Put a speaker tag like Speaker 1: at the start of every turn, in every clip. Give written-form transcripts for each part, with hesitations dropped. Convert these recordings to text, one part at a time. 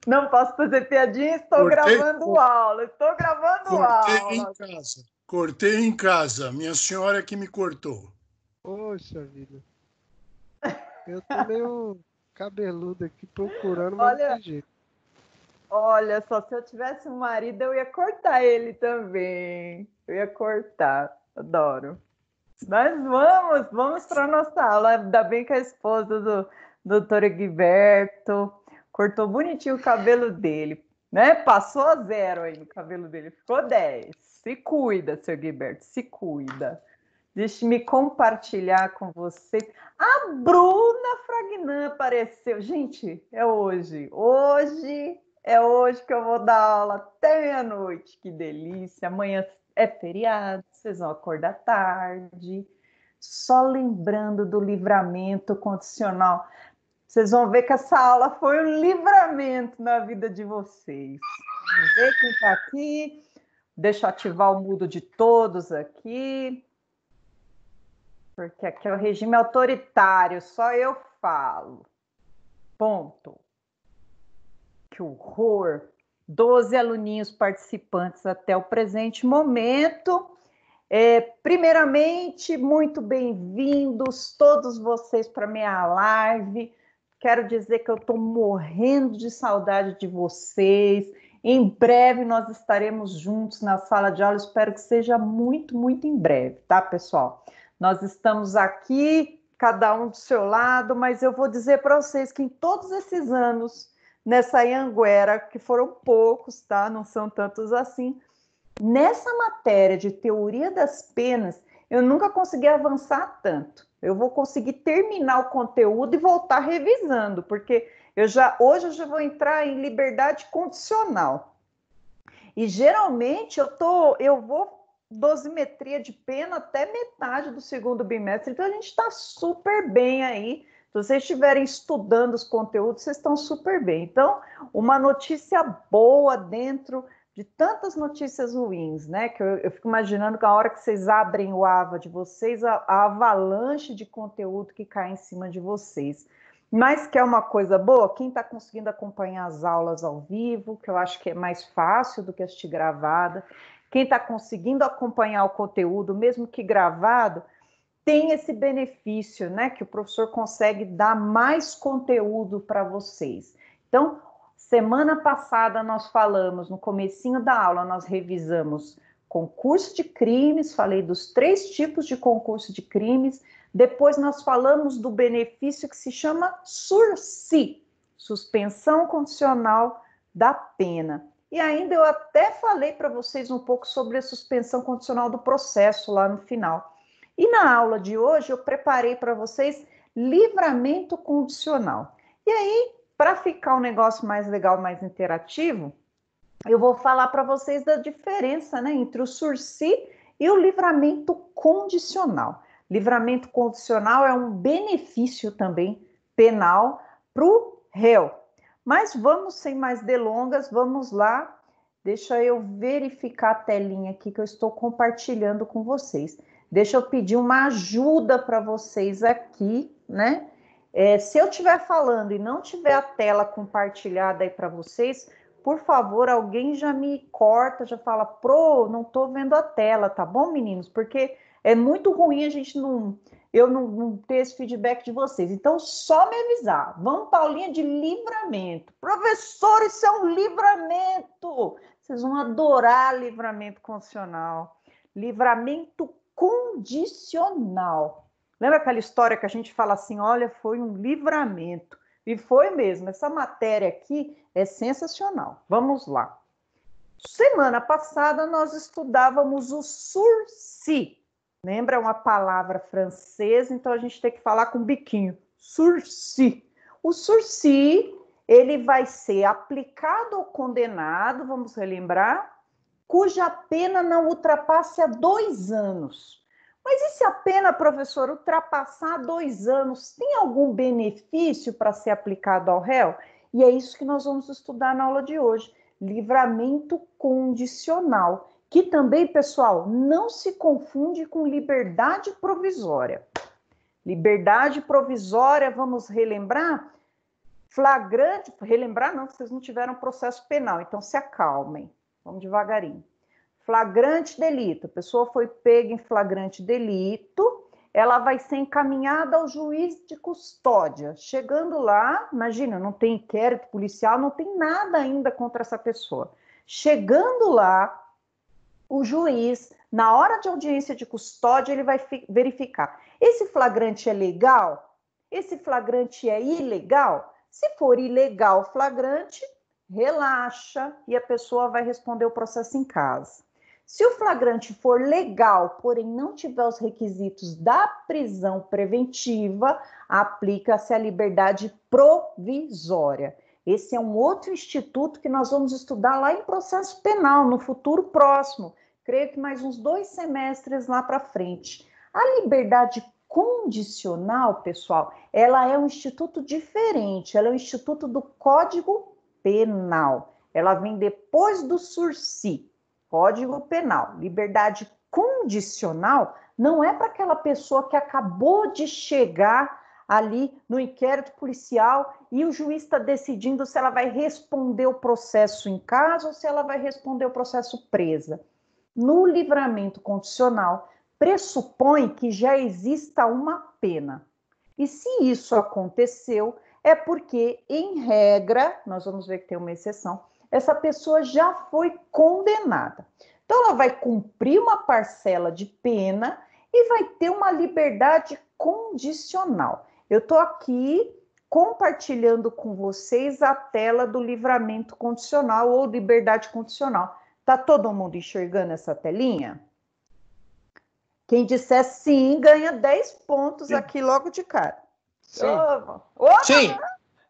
Speaker 1: Não posso fazer piadinha, estou gravando aula. Estou gravando aula.
Speaker 2: Cortei em casa. Minha senhora que me cortou.
Speaker 3: Poxa vida. Eu tô meio cabeludo aqui procurando, mas não tem jeito.
Speaker 1: Olha, só se eu tivesse um marido, eu ia cortar ele também. Eu ia cortar. Adoro. Mas vamos para a nossa aula. Ainda bem que a esposa do doutor Egberto cortou bonitinho o cabelo dele, né? Passou a 0 aí no cabelo dele, ficou 10. Se cuida, seu Egberto, se cuida. Deixe-me compartilhar com vocês. A Bruna Fragnan apareceu. Gente, é hoje. É hoje que eu vou dar aula até meia-noite. Que delícia. Amanhã é feriado, vocês vão acordar tarde. Só lembrando do livramento condicional. Vocês vão ver que essa aula foi um livramento na vida de vocês. Vamos ver quem está aqui. Deixa eu ativar o mudo de todos aqui. Porque aqui é o regime autoritário, só eu falo. Ponto. Que horror! 12 aluninhos participantes até o presente momento. Primeiramente, muito bem-vindos todos vocês para minha live. Quero dizer que eu estou morrendo de saudade de vocês. Em breve nós estaremos juntos na sala de aula. Espero que seja muito, muito em breve, tá, pessoal? Nós estamos aqui, cada um do seu lado, mas eu vou dizer para vocês que em todos esses anos, nessa Anhanguera, que foram poucos, tá? Não são tantos assim, nessa matéria de teoria das penas, eu nunca consegui avançar tanto. Eu vou conseguir terminar o conteúdo e voltar revisando, porque hoje eu já vou entrar em liberdade condicional. E geralmente eu vou dosimetria de pena até metade do segundo bimestre, então a gente está super bem aí. Se vocês estiverem estudando os conteúdos, vocês estão super bem. Então, uma notícia boa dentro de tantas notícias ruins, né? Que eu fico imaginando que a hora que vocês abrem o AVA de vocês, a avalanche de conteúdo que cai em cima de vocês. Mas que é uma coisa boa, quem está conseguindo acompanhar as aulas ao vivo, que eu acho que é mais fácil do que assistir gravada, quem está conseguindo acompanhar o conteúdo, mesmo que gravado, tem esse benefício, né? Que o professor consegue dar mais conteúdo para vocês. Então, semana passada nós falamos, no comecinho da aula, nós revisamos concurso de crimes, falei dos 3 tipos de concurso de crimes, depois nós falamos do benefício que se chama SURSI, suspensão condicional da pena. E ainda eu até falei para vocês um pouco sobre a suspensão condicional do processo lá no final. E na aula de hoje eu preparei para vocês livramento condicional. E aí, para ficar um negócio mais legal, mais interativo, eu vou falar para vocês da diferença, né, entre o SURSI e o livramento condicional. Livramento condicional é um benefício também penal para o réu. Mas vamos, sem mais delongas, vamos lá. Deixa eu verificar a telinha aqui que eu estou compartilhando com vocês. Deixa eu pedir uma ajuda para vocês aqui, né? Se eu estiver falando e não tiver a tela compartilhada aí para vocês, por favor, alguém já me corta, já fala, não estou vendo a tela, tá bom, meninos? Porque é muito ruim a gente eu não ter esse feedback de vocês. Então, só me avisar. Vamos para a aulinha de livramento. Professor, isso é um livramento. Vocês vão adorar livramento condicional. Livramento condicional. Lembra aquela história que a gente fala assim, olha, foi um livramento. E foi mesmo, essa matéria aqui é sensacional. Vamos lá. Semana passada nós estudávamos o SURSI. Lembra? É uma palavra francesa, então a gente tem que falar com biquinho. SURSI. O SURSI, ele vai ser aplicado ao condenado, vamos relembrar, cuja pena não ultrapasse a 2 anos. Mas e se a pena, professor, ultrapassar 2 anos, tem algum benefício para ser aplicado ao réu? E é isso que nós vamos estudar na aula de hoje. Livramento condicional, que também, pessoal, não se confunde com liberdade provisória. Liberdade provisória, vamos relembrar? Flagrante, relembrar não, vocês não tiveram processo penal, então se acalmem. Vamos devagarinho. Flagrante delito, a pessoa foi pega em flagrante delito, ela vai ser encaminhada ao juiz de custódia. Chegando lá, imagina, não tem inquérito policial, não tem nada ainda contra essa pessoa. Chegando lá, o juiz, na hora de audiência de custódia, ele vai verificar: esse flagrante é legal? Esse flagrante é ilegal? Se for ilegal o flagrante, relaxa e a pessoa vai responder o processo em casa. Se o flagrante for legal, porém não tiver os requisitos da prisão preventiva, aplica-se a liberdade provisória. Esse é um outro instituto que nós vamos estudar lá em processo penal, no futuro próximo. Creio que mais uns 2 semestres lá para frente. A liberdade condicional, pessoal, ela é um instituto diferente, ela é um instituto do Código Penal. Ela vem depois do sursi, Código Penal. Liberdade condicional não é para aquela pessoa que acabou de chegar ali no inquérito policial e o juiz está decidindo se ela vai responder o processo em casa ou se ela vai responder o processo presa. No livramento condicional, pressupõe que já exista uma pena. E se isso aconteceu, é porque, em regra, nós vamos ver que tem uma exceção, essa pessoa já foi condenada. Então, ela vai cumprir uma parcela de pena e vai ter uma liberdade condicional. Eu estou aqui compartilhando com vocês a tela do livramento condicional ou liberdade condicional. Tá todo mundo enxergando essa telinha? Quem disser sim, ganha 10 pontos sim. Aqui logo de cara.
Speaker 3: Sim.
Speaker 1: Opa!
Speaker 4: Sim.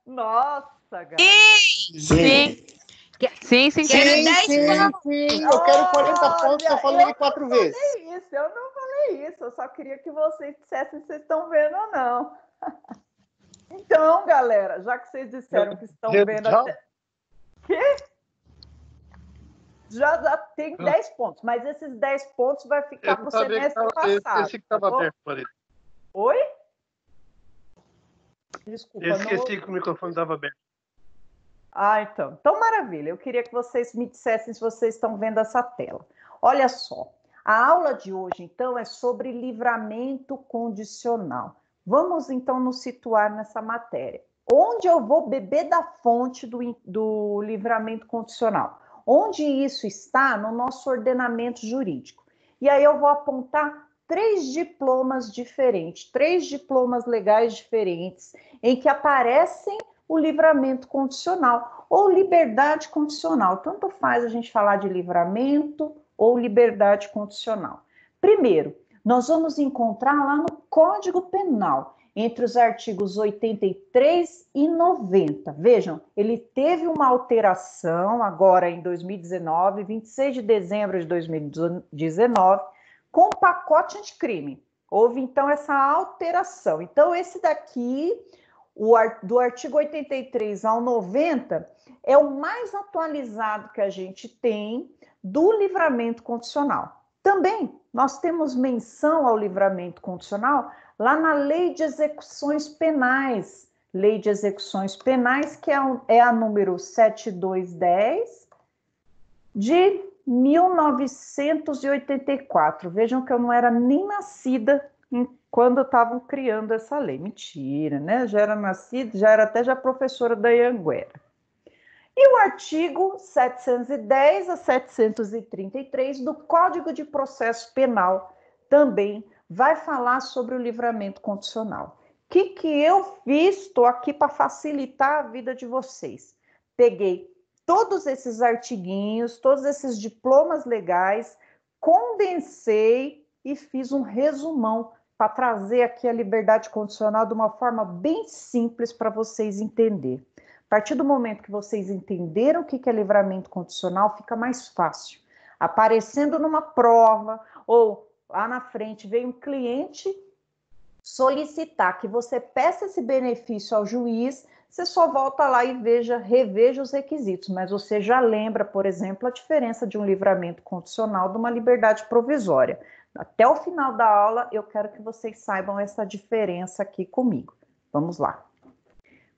Speaker 1: Nossa, galera.
Speaker 4: Sim.
Speaker 5: Sim.
Speaker 4: Sim.
Speaker 5: Quero 10 pontos.
Speaker 4: Sim. Eu quero 40 pontos, eu falei 4 vezes.
Speaker 1: Eu não falei isso. Eu só queria que vocês dissessem se vocês estão vendo ou não. Então, galera, já que vocês disseram que estão vendo até... Quê? Já tem 10 pontos, mas esses 10 pontos vai ficar para o semestre passado.
Speaker 3: Esse que estava aberto, Marisa.
Speaker 1: Oi? Desculpa.
Speaker 3: Eu esqueci que o microfone estava aberto.
Speaker 1: Ah, então. Então, maravilha. Eu queria que vocês me dissessem se vocês estão vendo essa tela. Olha só. A aula de hoje, então, é sobre livramento condicional. Vamos, então, nos situar nessa matéria. Onde eu vou beber da fonte do livramento condicional? Onde isso está no nosso ordenamento jurídico. E aí eu vou apontar 3 diplomas diferentes, 3 diplomas legais diferentes, em que aparecem o livramento condicional ou liberdade condicional. Tanto faz a gente falar de livramento ou liberdade condicional. Primeiro, nós vamos encontrar lá no Código Penal, entre os artigos 83 e 90. Vejam, ele teve uma alteração agora em 2019, 26 de dezembro de 2019, com o pacote anticrime. Houve, então, essa alteração. Então, esse daqui, do artigo 83 ao 90, é o mais atualizado que a gente tem do livramento condicional. Também, nós temos menção ao livramento condicional lá na Lei de Execuções Penais. Lei de Execuções Penais, que é a número 7210 de 1984. Vejam que eu não era nem nascida quando estavam criando essa lei. Mentira, né? Já era nascida, já era até já professora da Anhanguera. E o artigo 710 a 733 do Código de Processo Penal também vai falar sobre o livramento condicional. O que eu fiz? Estou aqui para facilitar a vida de vocês. Peguei todos esses artiguinhos, todos esses diplomas legais, condensei e fiz um resumão para trazer aqui a liberdade condicional de uma forma bem simples para vocês entenderem. A partir do momento que vocês entenderam o que é livramento condicional, fica mais fácil. Aparecendo numa prova ou lá na frente veio um cliente solicitar que você peça esse benefício ao juiz, você só volta lá e reveja os requisitos, mas você já lembra, por exemplo, a diferença de um livramento condicional de uma liberdade provisória. Até o final da aula, eu quero que vocês saibam essa diferença aqui comigo. Vamos lá.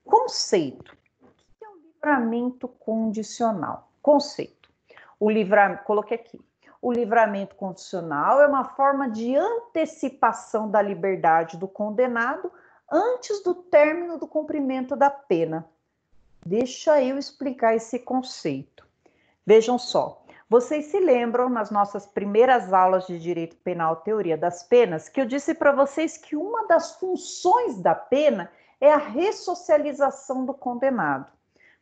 Speaker 1: Conceito. O que é o livramento condicional? Conceito. Coloquei aqui. O livramento condicional é uma forma de antecipação da liberdade do condenado antes do término do cumprimento da pena. Deixa eu explicar esse conceito. Vejam só, vocês se lembram nas nossas primeiras aulas de direito penal, teoria das penas, que eu disse para vocês que uma das funções da pena é a ressocialização do condenado.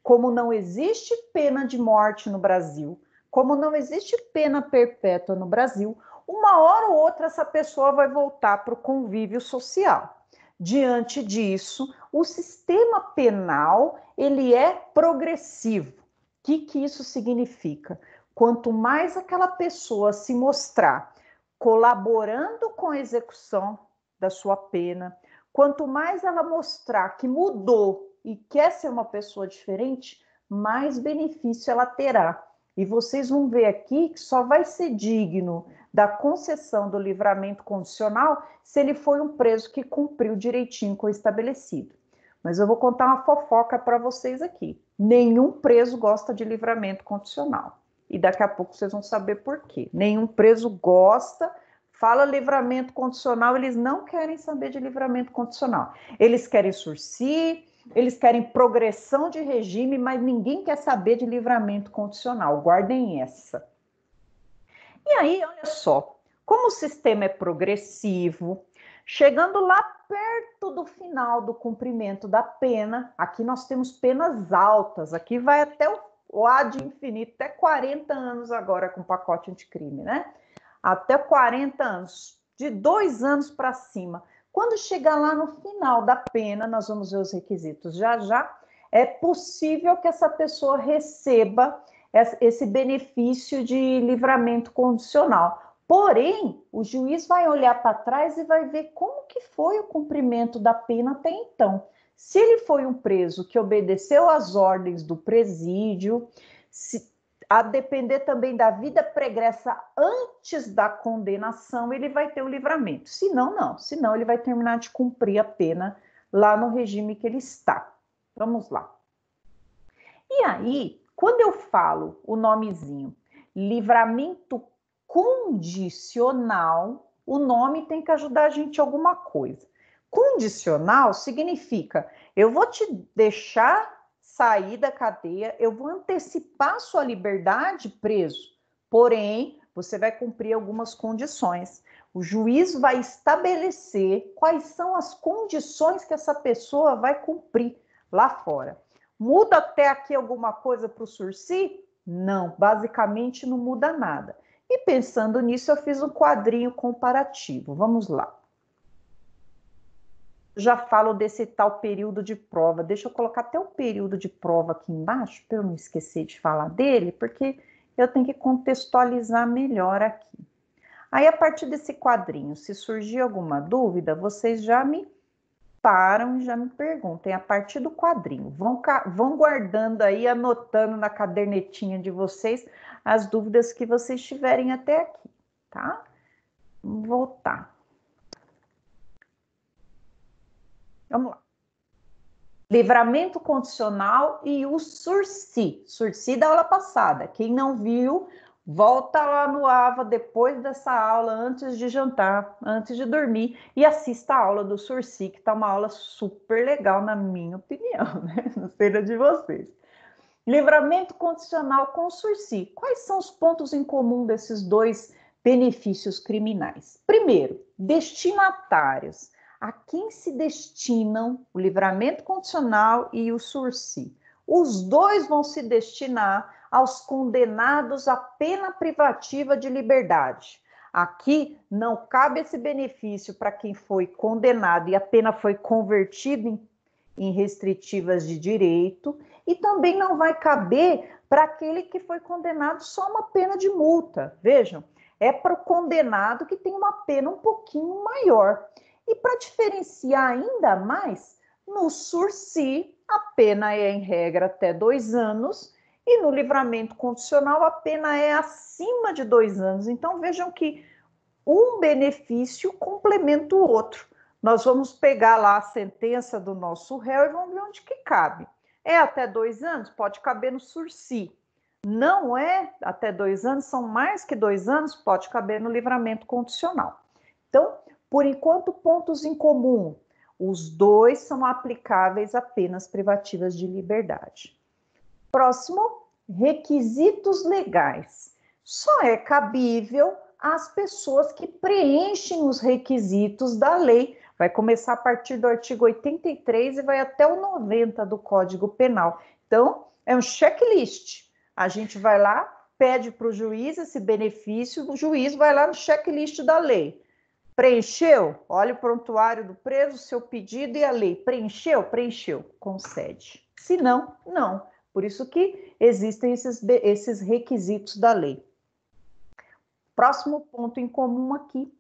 Speaker 1: Como não existe pena de morte no Brasil, como não existe pena perpétua no Brasil, uma hora ou outra essa pessoa vai voltar para o convívio social. Diante disso, o sistema penal, ele é progressivo. O que isso significa? Quanto mais aquela pessoa se mostrar colaborando com a execução da sua pena, quanto mais ela mostrar que mudou e quer ser uma pessoa diferente, mais benefício ela terá. E vocês vão ver aqui que só vai ser digno da concessão do livramento condicional se ele foi um preso que cumpriu direitinho com o estabelecido. Mas eu vou contar uma fofoca para vocês aqui. Nenhum preso gosta de livramento condicional. E daqui a pouco vocês vão saber por quê. Nenhum preso gosta, fala livramento condicional, eles não querem saber de livramento condicional. Eles querem sursi, eles querem progressão de regime, mas ninguém quer saber de livramento condicional. Guardem essa. E aí, olha só, como o sistema é progressivo, chegando lá perto do final do cumprimento da pena, aqui nós temos penas altas, aqui vai até o ad infinito, até 40 anos agora com o pacote anticrime, né? Até 40 anos, de 2 anos para cima. Quando chegar lá no final da pena, nós vamos ver os requisitos já já, é possível que essa pessoa receba esse benefício de livramento condicional. Porém, o juiz vai olhar para trás e vai ver como que foi o cumprimento da pena até então. Se ele foi um preso que obedeceu às ordens do presídio, a depender também da vida pregressa antes da condenação, ele vai ter o livramento. Se não, não. Se não, ele vai terminar de cumprir a pena lá no regime que ele está. Vamos lá. E aí, quando eu falo o nomezinho livramento condicional, o nome tem que ajudar a gente em alguma coisa. Condicional significa, eu vou te deixar sair da cadeia, eu vou antecipar sua liberdade, preso, porém, você vai cumprir algumas condições. O juiz vai estabelecer quais são as condições que essa pessoa vai cumprir lá fora. Muda até aqui alguma coisa para o sursi? Não, basicamente não muda nada. E pensando nisso, eu fiz um quadrinho comparativo. Vamos lá. Já falo desse tal período de prova. Deixa eu colocar até o período de prova aqui embaixo, para eu não esquecer de falar dele, porque eu tenho que contextualizar melhor aqui. Aí, a partir desse quadrinho, se surgir alguma dúvida, vocês já me param e já me perguntem a partir do quadrinho. Vão guardando aí, anotando na cadernetinha de vocês as dúvidas que vocês tiverem até aqui, tá? Vamos voltar. Vamos lá. Livramento condicional e o sursi. Sursi da aula passada. Quem não viu, volta lá no AVA depois dessa aula, antes de jantar, antes de dormir, e assista a aula do sursi, que tá uma aula super legal, na minha opinião, né? Não sei da de vocês. Livramento condicional com sursi. Quais são os pontos em comum desses dois benefícios criminais? Primeiro, destinatários. A quem se destinam o livramento condicional e o sursi? Os dois vão se destinar aos condenados à pena privativa de liberdade. Aqui não cabe esse benefício para quem foi condenado e a pena foi convertida em restritivas de direito, e também não vai caber para aquele que foi condenado só uma pena de multa. Vejam, é para o condenado que tem uma pena um pouquinho maior. E para diferenciar ainda mais, no sursi, a pena é, em regra, até 2 anos, e no livramento condicional, a pena é acima de 2 anos. Então, vejam que um benefício complementa o outro. nós vamos pegar lá a sentença do nosso réu e vamos ver onde que cabe. É até 2 anos? Pode caber no sursi. Não é até 2 anos, são mais que 2 anos, pode caber no livramento condicional. Então, por enquanto, pontos em comum. Os dois são aplicáveis a penas privativas de liberdade. Próximo, requisitos legais. Só é cabível às pessoas que preenchem os requisitos da lei. Vai começar a partir do artigo 83 e vai até o 90 do Código Penal. Então, é um checklist. A gente vai lá, pede para o juiz esse benefício, o juiz vai lá no checklist da lei. Preencheu? Olha o prontuário do preso, seu pedido e a lei. Preencheu? Preencheu. Concede. Se não, não. Por isso que existem esses requisitos da lei. Próximo ponto em comum aqui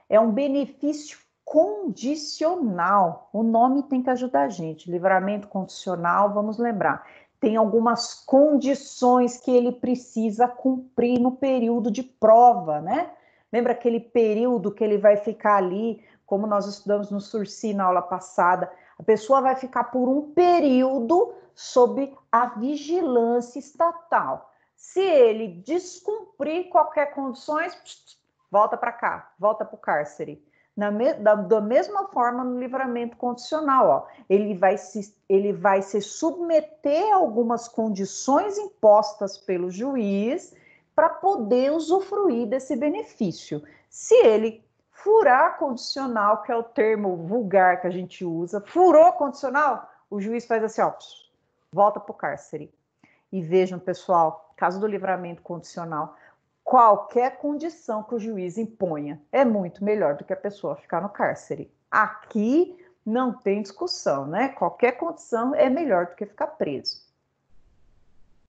Speaker 1: é um benefício condicional. O nome tem que ajudar a gente. Livramento condicional, vamos lembrar. Tem algumas condições que ele precisa cumprir no período de prova, né? Lembra aquele período que ele vai ficar ali, como nós estudamos no sursi na aula passada? A pessoa vai ficar por um período sob a vigilância estatal. Se ele descumprir qualquer condições, volta para cá, volta para o cárcere. Da mesma forma no livramento condicional, ó, ele vai se submeter a algumas condições impostas pelo juiz para poder usufruir desse benefício. Se ele furar a condicional, que é o termo vulgar que a gente usa, furou a condicional, o juiz faz assim, ó, volta para o cárcere. E vejam, pessoal, caso do livramento condicional, qualquer condição que o juiz imponha é muito melhor do que a pessoa ficar no cárcere. Aqui não tem discussão, né? Qualquer condição é melhor do que ficar preso.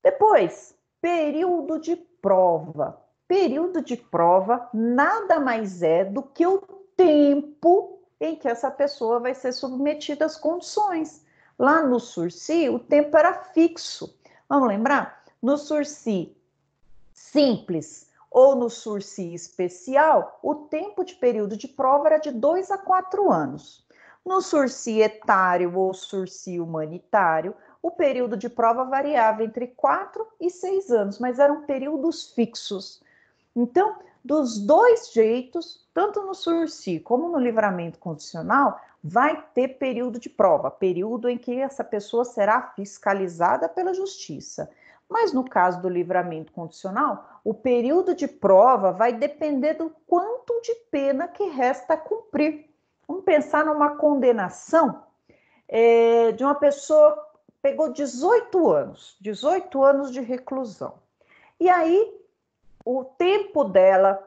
Speaker 1: Depois, período de prova. Período de prova nada mais é do que o tempo em que essa pessoa vai ser submetida às condições. Lá no sursi, o tempo era fixo. Vamos lembrar? No sursi simples ou no sursi especial, o tempo de período de prova era de 2 a 4 anos. No sursi etário ou sursi humanitário, o período de prova variava entre 4 e 6 anos, mas eram períodos fixos. Então, dos dois jeitos, tanto no sursi como no livramento condicional, vai ter período de prova, período em que essa pessoa será fiscalizada pela justiça. Mas no caso do livramento condicional, o período de prova vai depender do quanto de pena que resta a cumprir. Vamos pensar numa condenação de uma pessoa pegou 18 anos de reclusão. E aí, o tempo dela,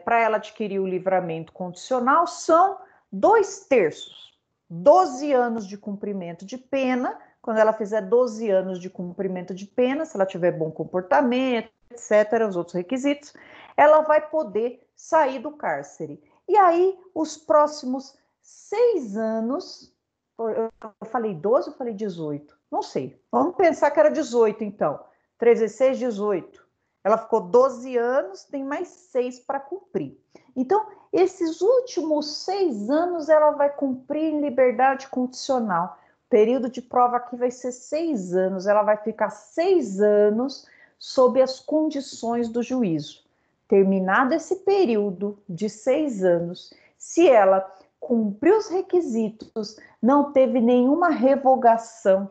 Speaker 1: para ela adquirir o livramento condicional, são 2/3. 12 anos de cumprimento de pena. Quando ela fizer 12 anos de cumprimento de pena, se ela tiver bom comportamento, etc., os outros requisitos, ela vai poder sair do cárcere. E aí, os próximos 6 anos, eu falei 12 ou falei 18? Não sei. Vamos pensar que era 18, então. 3 vezes 6, 18. Ela ficou 12 anos, tem mais 6 para cumprir. Então, esses últimos 6 anos ela vai cumprir em liberdade condicional. O período de prova aqui vai ser 6 anos. Ela vai ficar 6 anos sob as condições do juízo. Terminado esse período de 6 anos, se ela cumpriu os requisitos, não teve nenhuma revogação,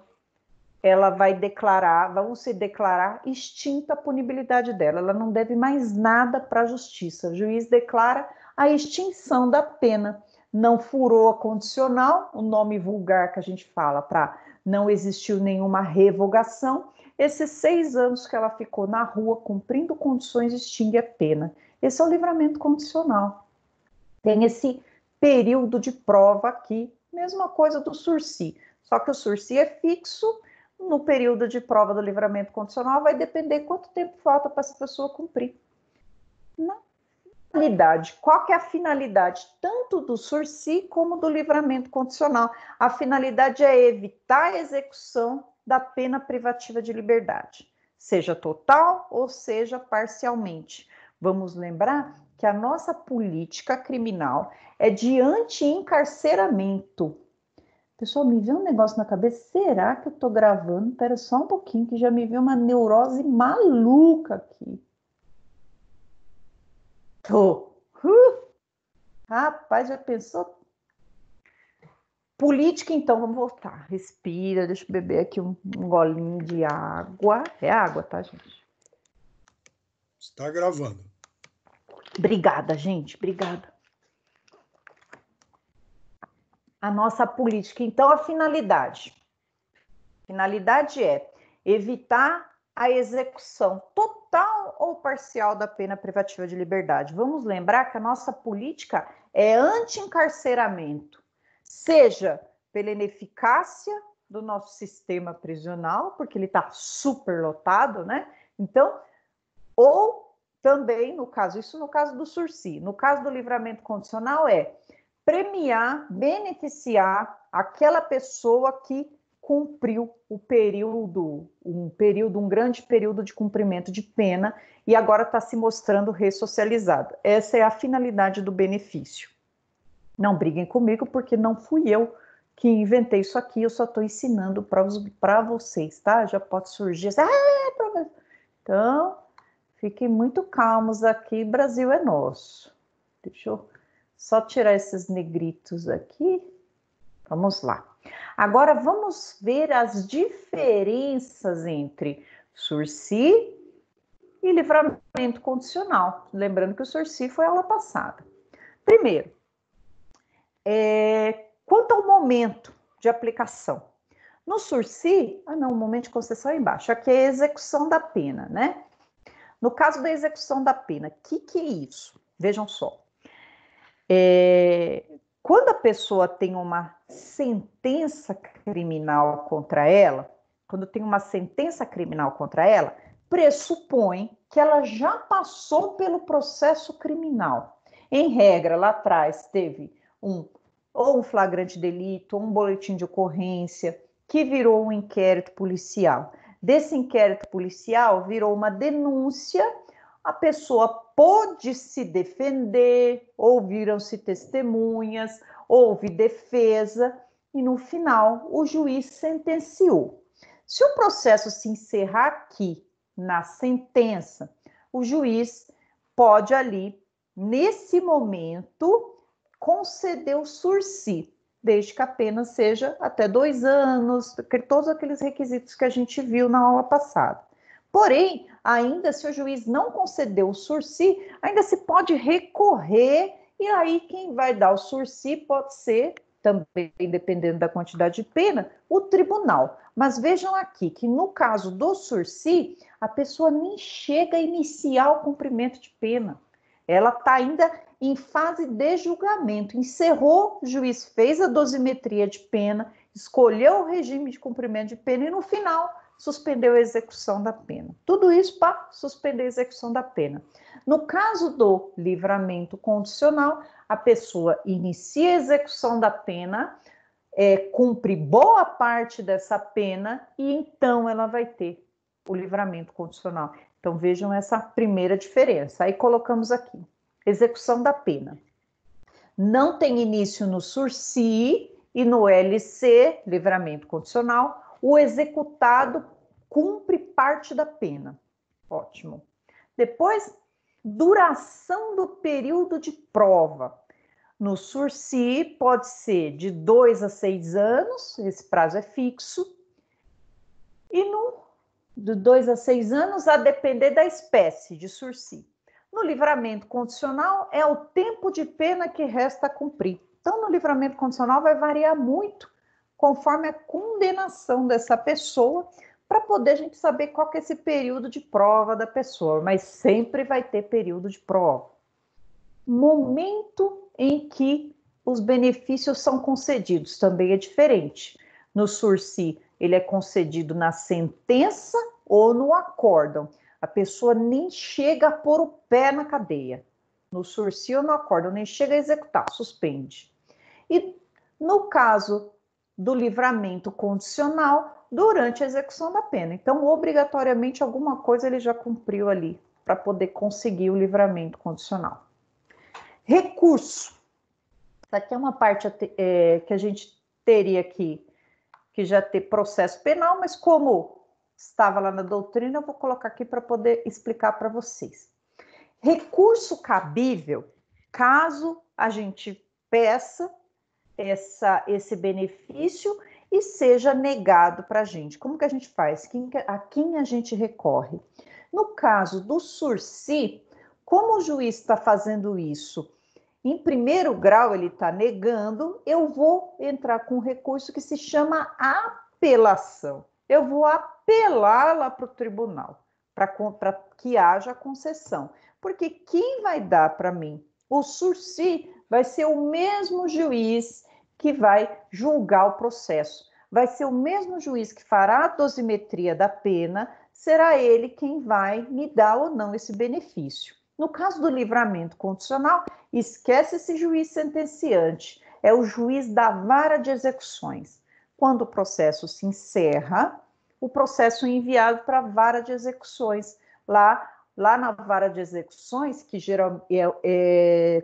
Speaker 1: ela vai declarar, vamos se declarar extinta a punibilidade dela. Ela não deve mais nada para a justiça. O juiz declara a extinção da pena. Não furou a condicional, o nome vulgar que a gente fala para não existiu nenhuma revogação. Esses 6 anos que ela ficou na rua cumprindo condições extingue a pena. Esse é o livramento condicional. Tem esse período de prova aqui, mesma coisa do sursi. Só que o sursi é fixo. No período de prova do livramento condicional, vai depender quanto tempo falta para essa pessoa cumprir. Na finalidade, qual que é a finalidade tanto do sursi como do livramento condicional? A finalidade é evitar a execução da pena privativa de liberdade, seja total ou seja parcialmente. Vamos lembrar que a nossa política criminal é de anti-encarceramento. Pessoal, me veio um negócio na cabeça. Será que eu tô gravando? Espera só um pouquinho, que já me veio uma neurose maluca aqui. Tô. Rapaz, já pensou? Política, então, vamos voltar. Respira, deixa eu beber aqui um golinho de água. É água, tá, gente?
Speaker 2: Está gravando.
Speaker 1: Obrigada, gente, obrigada. A nossa política, então, a finalidade. Finalidade é evitar a execução total ou parcial da pena privativa de liberdade. Vamos lembrar que a nossa política é anti-encarceramento, seja pela ineficácia do nosso sistema prisional, porque ele está superlotado, né? Então, ou também, no caso do SURSI, no caso do livramento condicional, é premiar, beneficiar aquela pessoa que cumpriu um grande período de cumprimento de pena e agora está se mostrando ressocializada. Essa é a finalidade do benefício. Não briguem comigo, porque não fui eu que inventei isso aqui, eu só estou ensinando para vocês, tá? Já pode surgir assim, então, fiquem muito calmos aqui, Brasil é nosso. Deixa eu só tirar esses negritos aqui. Vamos lá. Agora vamos ver as diferenças entre SURSI e livramento condicional. Lembrando que o SURSI foi aula passada. Primeiro, quanto ao momento de aplicação. No SURSI, o momento de concessão é embaixo. Aqui é a execução da pena, né? No caso da execução da pena, o que é isso? Vejam só. Quando a pessoa tem uma sentença criminal contra ela, pressupõe que ela já passou pelo processo criminal. Em regra, lá atrás teve um flagrante delito, ou um boletim de ocorrência, que virou um inquérito policial. Desse inquérito policial virou uma denúncia, a pessoa pôde se defender, ouviram-se testemunhas, houve defesa e no final o juiz sentenciou. Se o processo se encerrar aqui na sentença, o juiz pode ali, nesse momento, conceder o SURSI, desde que a pena seja até 2 anos, todos aqueles requisitos que a gente viu na aula passada. Porém, ainda se o juiz não concedeu o SURSI, ainda se pode recorrer, e aí quem vai dar o SURSI pode ser, também dependendo da quantidade de pena, o tribunal. Mas vejam aqui que no caso do SURSI, a pessoa nem chega a iniciar o cumprimento de pena. Ela está ainda em fase de julgamento. Encerrou, o juiz fez a dosimetria de pena, escolheu o regime de cumprimento de pena e no final suspendeu a execução da pena. Tudo isso para suspender a execução da pena. No caso do livramento condicional, a pessoa inicia a execução da pena, cumpre boa parte dessa pena e então ela vai ter o livramento condicional. Então vejam essa primeira diferença. Aí colocamos aqui, execução da pena. Não tem início no SURSI e no LC, livramento condicional, o executado cumpre parte da pena. Ótimo. Depois, duração do período de prova. No SURSI pode ser de 2 a 6 anos, esse prazo é fixo. E de 2 a 6 anos, a depender da espécie de SURSI. No livramento condicional, é o tempo de pena que resta a cumprir. Então, no livramento condicional vai variar muito conforme a condenação dessa pessoa, para poder a gente saber qual que é esse período de prova da pessoa, mas sempre vai ter período de prova. Momento em que os benefícios são concedidos também é diferente. No SURSI, ele é concedido na sentença ou no acórdão. A pessoa nem chega a pôr o pé na cadeia. No SURSI ou no acórdão, nem chega a executar, suspende. E no caso do livramento condicional, durante a execução da pena. Então, obrigatoriamente, alguma coisa ele já cumpriu ali para poder conseguir o livramento condicional. Recurso. Essa aqui é uma parte que a gente teria que já ter processo penal, mas como estava lá na doutrina, eu vou colocar aqui para poder explicar para vocês. Recurso cabível, caso a gente peça esse benefício e seja negado para a gente. Como que a gente faz? A quem a gente recorre? No caso do sursi, como o juiz está fazendo isso? Em primeiro grau, ele está negando, eu vou entrar com um recurso que se chama apelação. Eu vou apelar lá para o tribunal, para que haja concessão. Porque quem vai dar para mim o sursi vai ser o mesmo juiz que vai julgar o processo. Vai ser o mesmo juiz que fará a dosimetria da pena, será ele quem vai me dar ou não esse benefício. No caso do livramento condicional, esquece esse juiz sentenciante, é o juiz da vara de execuções. Quando o processo se encerra, o processo é enviado para a vara de execuções. Lá na vara de execuções, que geralmente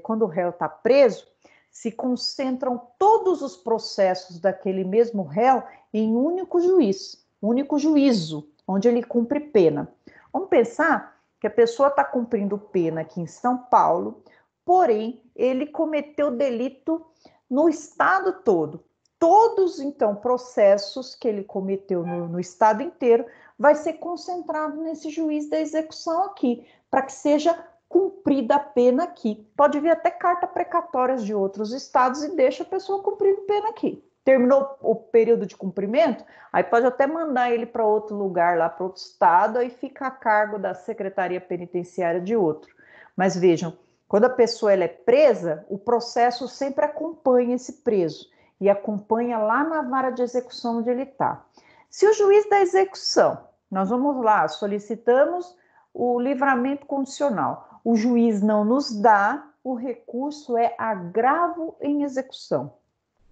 Speaker 1: quando o réu está preso, se concentram todos os processos daquele mesmo réu em um único juiz, único juízo, onde ele cumpre pena. Vamos pensar que a pessoa está cumprindo pena aqui em São Paulo, porém, ele cometeu delito no estado todo. Todos, então, processos que ele cometeu no estado inteiro vai ser concentrado nesse juiz da execução aqui, para que seja cumprida a pena aqui. Pode vir até carta precatórias de outros estados e deixa a pessoa cumprindo pena aqui. Terminou o período de cumprimento, aí pode até mandar ele para outro lugar, lá para outro estado, aí fica a cargo da Secretaria Penitenciária de outro. Mas vejam, quando a pessoa ela é presa, o processo sempre acompanha esse preso e acompanha lá na vara de execução onde ele está. Se o juiz da execução, nós vamos lá, solicitamos o livramento condicional, o juiz não nos dá, o recurso é agravo em execução.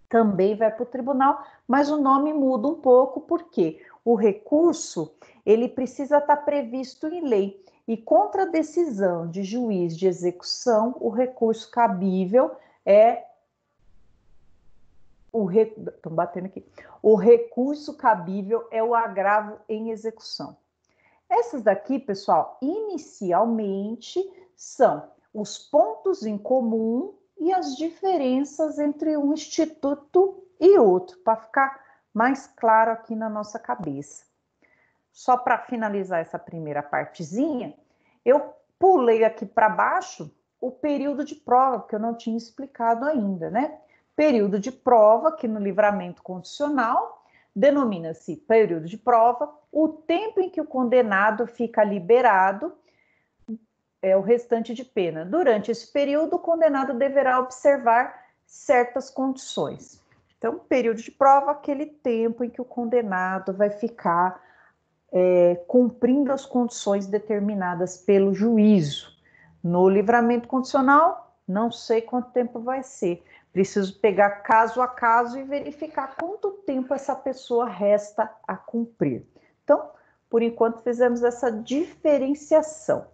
Speaker 1: Também vai para o tribunal, mas o nome muda um pouco, porque o recurso ele precisa estar previsto em lei. E contra a decisão de juiz de execução, o recurso cabível é Tô batendo aqui. O recurso cabível é o agravo em execução. Essas daqui, pessoal, inicialmente são os pontos em comum e as diferenças entre um instituto e outro, para ficar mais claro aqui na nossa cabeça. Só para finalizar essa primeira partezinha, eu pulei aqui para baixo o período de prova, que eu não tinha explicado ainda, né? Período de prova, que no livramento condicional denomina-se período de prova, o tempo em que o condenado fica liberado é o restante de pena. Durante esse período, o condenado deverá observar certas condições. Então, período de prova, aquele tempo em que o condenado vai ficar cumprindo as condições determinadas pelo juízo. No livramento condicional, não sei quanto tempo vai ser. Preciso pegar caso a caso e verificar quanto tempo essa pessoa resta a cumprir. Então, por enquanto, fizemos essa diferenciação.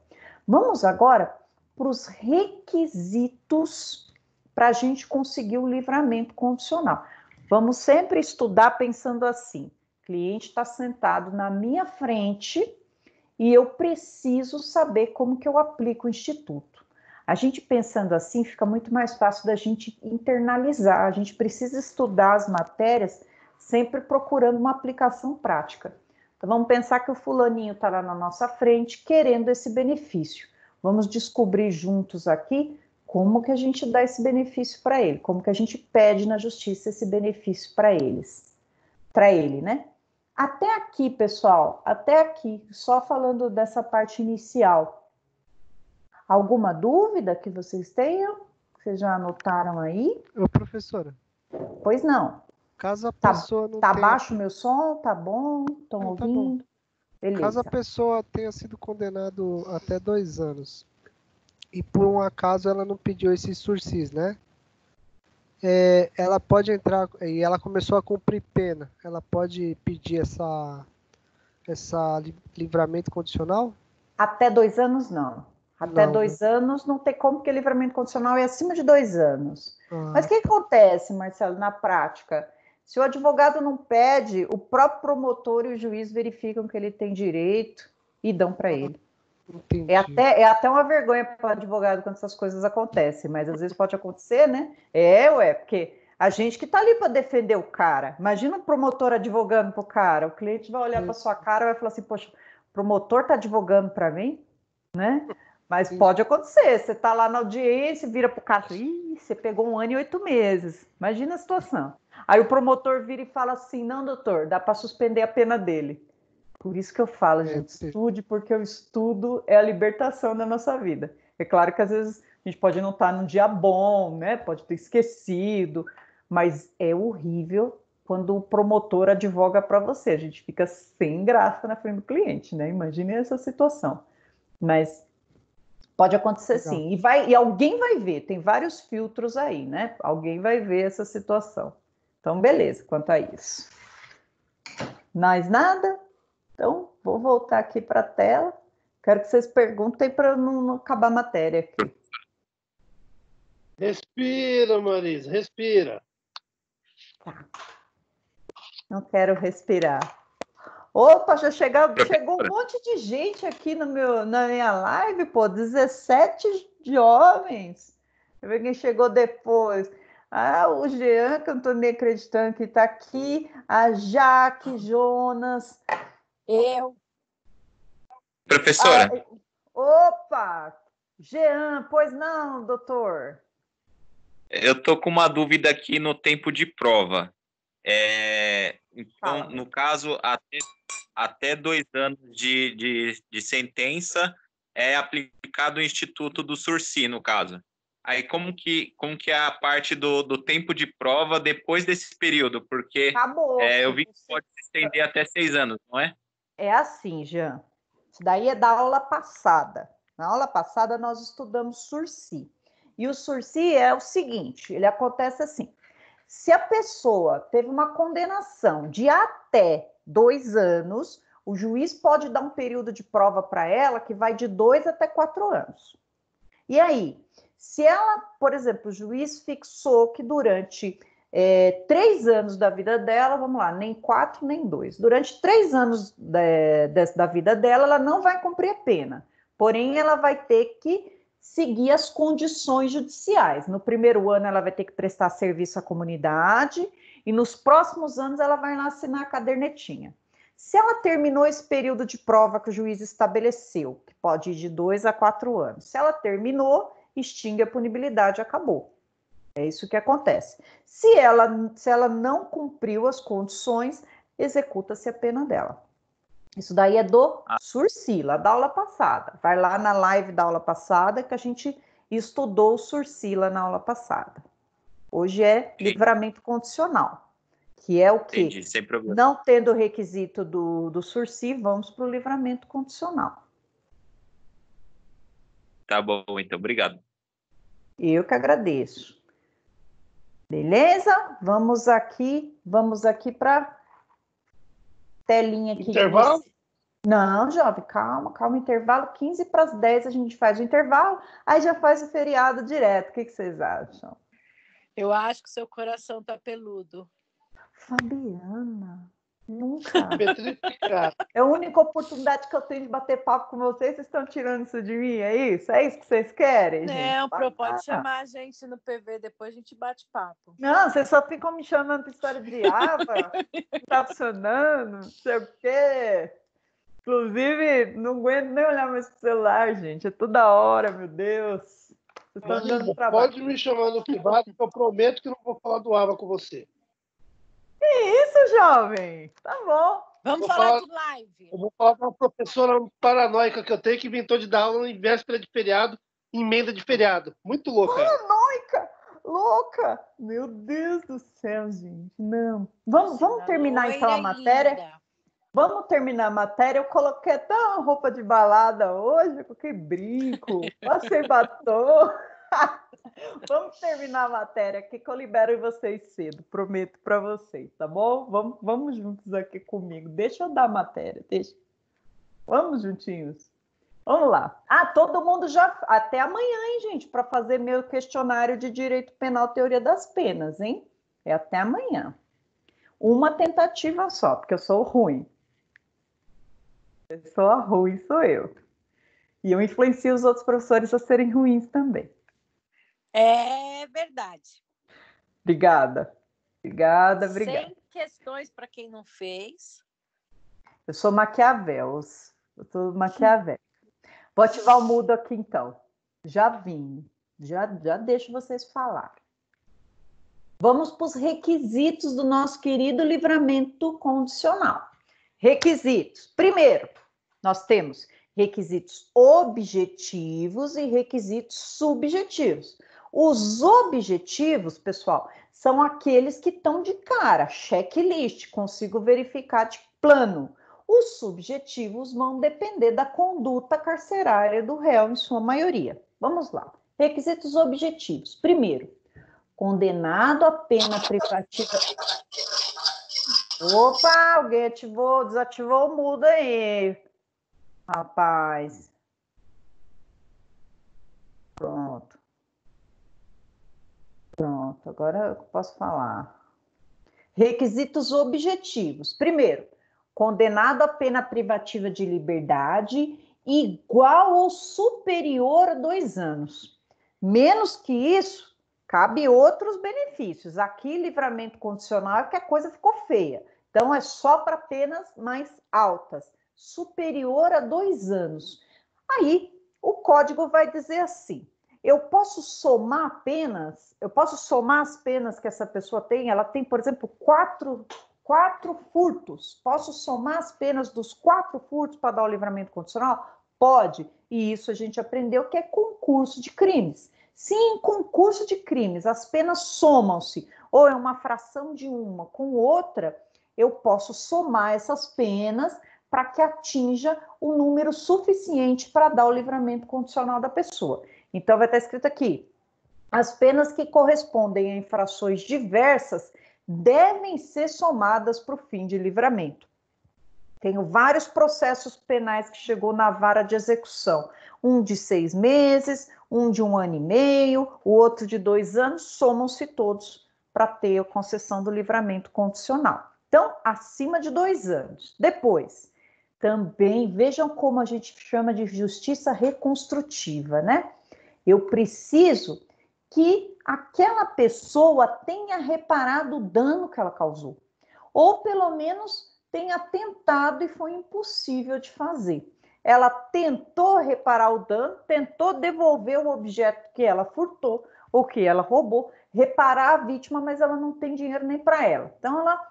Speaker 1: Vamos agora para os requisitos para a gente conseguir o livramento condicional. Vamos sempre estudar pensando assim: o cliente está sentado na minha frente e eu preciso saber como que eu aplico o instituto. A gente pensando assim fica muito mais fácil da gente internalizar. A gente precisa estudar as matérias sempre procurando uma aplicação prática. Então vamos pensar que o fulaninho está lá na nossa frente querendo esse benefício. Vamos descobrir juntos aqui como que a gente dá esse benefício para ele, como que a gente pede na justiça esse benefício para ele, né? Até aqui, pessoal, até aqui, só falando dessa parte inicial. Alguma dúvida que vocês tenham? Vocês já anotaram aí?
Speaker 3: Ô, professora.
Speaker 1: Pois não.
Speaker 3: Caso a pessoa não
Speaker 1: tá
Speaker 3: tenha...
Speaker 1: baixo o meu som? Tá bom? Estão ouvindo?
Speaker 3: Tá bom.
Speaker 1: Beleza.
Speaker 3: Caso a pessoa tenha sido condenado até 2 anos e por um acaso ela não pediu esse sursis, né? Ela pode entrar, e ela começou a cumprir pena, ela pode pedir essa livramento condicional?
Speaker 1: Até 2 anos, não. Até
Speaker 3: Não.
Speaker 1: 2 anos não tem como, porque livramento condicional é acima de 2 anos.
Speaker 3: Ah,
Speaker 1: Mas o que acontece, Marcelo, na prática? Se o advogado não pede, o próprio promotor e o juiz verificam que ele tem direito e dão para ele.
Speaker 3: entendi.
Speaker 1: É até uma vergonha para o advogado quando essas coisas acontecem, mas às vezes pode acontecer, né? Porque a gente que está ali para defender o cara. Imagina um promotor advogando para o cara. O cliente vai olhar para sua cara e vai falar assim, poxa, o promotor está advogando para mim, né? Mas pode acontecer, você está lá na audiência, vira para o cara, você pegou 1 ano e 8 meses. Imagina a situação. Aí o promotor vira e fala assim, não, doutor, dá para suspender a pena dele. Por isso que eu falo, gente, estude, porque o estudo é a libertação da nossa vida. É claro que às vezes a gente pode não estar num dia bom, né? Pode ter esquecido, mas é horrível quando o promotor advoga para você. A gente fica sem graça na frente do cliente, né? Imagine essa situação. Mas pode acontecer sim. E alguém vai ver, tem vários filtros aí, né? Alguém vai ver essa situação. Então, beleza, quanto a isso. Mais nada? Então, vou voltar aqui para a tela. Quero que vocês perguntem para não acabar a matéria aqui.
Speaker 4: Respira, Marisa, respira.
Speaker 1: Tá. Não quero respirar. Opa, já chegou um monte de gente aqui na minha live, pô, 17 jovens. Deixa eu ver quem chegou depois. Ah, o Jean, que eu não estou nem acreditando que está aqui. A Jaque, Jonas.
Speaker 5: Eu.
Speaker 6: Professora.
Speaker 1: Opa! Jean, pois não, doutor?
Speaker 6: Eu estou com uma dúvida aqui no tempo de prova. Então, no caso, até 2 anos de sentença é aplicado o Instituto do Sursi, no caso. Aí, como que é a parte do tempo de prova depois desse período? Porque
Speaker 1: acabou,
Speaker 6: eu vi que pode se estender até 6 anos, não é?
Speaker 1: É assim, Jean. Isso daí é da aula passada. Na aula passada, nós estudamos Sursi. E o Sursi é o seguinte, ele acontece assim. Se a pessoa teve uma condenação de até 2 anos, o juiz pode dar um período de prova para ela que vai de 2 até 4 anos. E aí, se ela, por exemplo, o juiz fixou que durante 3 anos da vida dela, vamos lá, nem 4, nem 2. Durante 3 anos da vida dela, ela não vai cumprir a pena. Porém, ela vai ter que seguir as condições judiciais. No primeiro ano, ela vai ter que prestar serviço à comunidade e nos próximos anos, ela vai lá assinar a cadernetinha. Se ela terminou esse período de prova que o juiz estabeleceu, que pode ir de 2 a 4 anos, se ela terminou, extingue a punibilidade, acabou. É isso que acontece. Se ela não cumpriu as condições, executa-se a pena dela. Isso daí é do Sursi, lá da aula passada. Vai lá na live da aula passada que a gente estudou o Sursi lá na aula passada. Hoje é livramento condicional, que é o quê?
Speaker 6: Entendi, sem problema.
Speaker 1: Não tendo o requisito do Sursi, vamos para o livramento condicional.
Speaker 6: Tá bom, então, obrigado.
Speaker 1: Eu que agradeço. Beleza? Vamos aqui para telinha aqui.
Speaker 4: Intervalo?
Speaker 1: Não, jovem, calma, intervalo, 15 para as 10 a gente faz o intervalo, aí já faz o feriado direto. O que vocês acham?
Speaker 5: Eu acho que seu coração tá peludo.
Speaker 1: Fabiana, nunca.
Speaker 4: Petrificado.
Speaker 1: É a única oportunidade que eu tenho de bater papo com vocês estão tirando isso de mim, é isso? É isso que vocês querem, gente?
Speaker 5: Não, pode chamar a gente no PV, depois a gente bate papo.
Speaker 1: Não, vocês só ficam me chamando para história de Ava, tá funcionando, não sei o quê. Inclusive, não aguento nem olhar mais pro celular, gente. É toda hora, meu Deus. Vocês estão dando trabalho.
Speaker 4: Pode me chamar no privado, que eu prometo que não vou falar do ABA com você.
Speaker 1: Que isso, jovem? Tá bom.
Speaker 5: Vamos falar de live.
Speaker 4: Eu vou falar com uma professora paranoica que eu tenho que inventou de dar aula em véspera de feriado, em emenda de feriado. Muito louca.
Speaker 1: Paranoica! Louca! Meu Deus do céu, gente. Não. Vamos terminar então a matéria?
Speaker 5: Linda.
Speaker 1: Vamos terminar a matéria. Eu coloquei até uma roupa de balada hoje, eu coloquei brinco, passei batom. Vamos terminar a matéria aqui que eu libero vocês cedo, prometo para vocês, tá bom? Vamos juntos aqui comigo. Deixa eu dar a matéria, deixa. Vamos juntinhos. Vamos lá. Ah, todo mundo já... Até amanhã, hein, gente, para fazer meu questionário de Direito Penal Teoria das Penas, hein? É até amanhã. Uma tentativa só, porque eu sou ruim. Pessoa ruim sou eu. E eu influencio os outros professores a serem ruins também.
Speaker 5: É verdade.
Speaker 1: Obrigada. Obrigada.
Speaker 5: 100 questões para quem não fez.
Speaker 1: Eu sou Maquiavel. Eu sou Maquiavel. Vou ativar o mudo aqui, então. Já vim. Já deixo vocês falar. Vamos para os requisitos do nosso querido livramento condicional. Requisitos. Primeiro, nós temos requisitos objetivos e requisitos subjetivos. Os objetivos, pessoal, são aqueles que estão de cara, checklist, consigo verificar de plano. Os subjetivos vão depender da conduta carcerária do réu, em sua maioria. Vamos lá. Requisitos objetivos. Primeiro, condenado a pena privativa. Opa, alguém desativou o mudo aí, rapaz. Pronto. Pronto, agora eu posso falar. Requisitos objetivos. Primeiro, condenado a pena privativa de liberdade igual ou superior a 2 anos. Menos que isso, cabe outros benefícios. Aqui, livramento condicional é que a coisa ficou feia. Então, é só para penas mais altas. Superior a 2 anos. Aí, o código vai dizer assim: eu posso somar as penas que essa pessoa tem. Ela tem, por exemplo, quatro furtos. Posso somar as penas dos 4 furtos para dar o livramento condicional? Pode. E isso a gente aprendeu que é concurso de crimes. Se em concurso de crimes as penas somam-se, ou é uma fração de uma com outra, eu posso somar essas penas para que atinja o número suficiente para dar o livramento condicional da pessoa. Então, vai estar escrito aqui: as penas que correspondem a infrações diversas devem ser somadas para o fim de livramento. Tenho vários processos penais que chegou na vara de execução. Um de 6 meses, um de 1 ano e meio, o outro de 2 anos, somam-se todos para ter a concessão do livramento condicional. Então, acima de 2 anos. Depois, também, vejam como a gente chama de justiça reconstrutiva, né? Eu preciso que aquela pessoa tenha reparado o dano que ela causou, ou pelo menos tenha tentado e foi impossível de fazer. Ela tentou reparar o dano, tentou devolver o objeto que ela furtou ou que ela roubou, reparar a vítima, mas ela não tem dinheiro nem para ela. Então, ela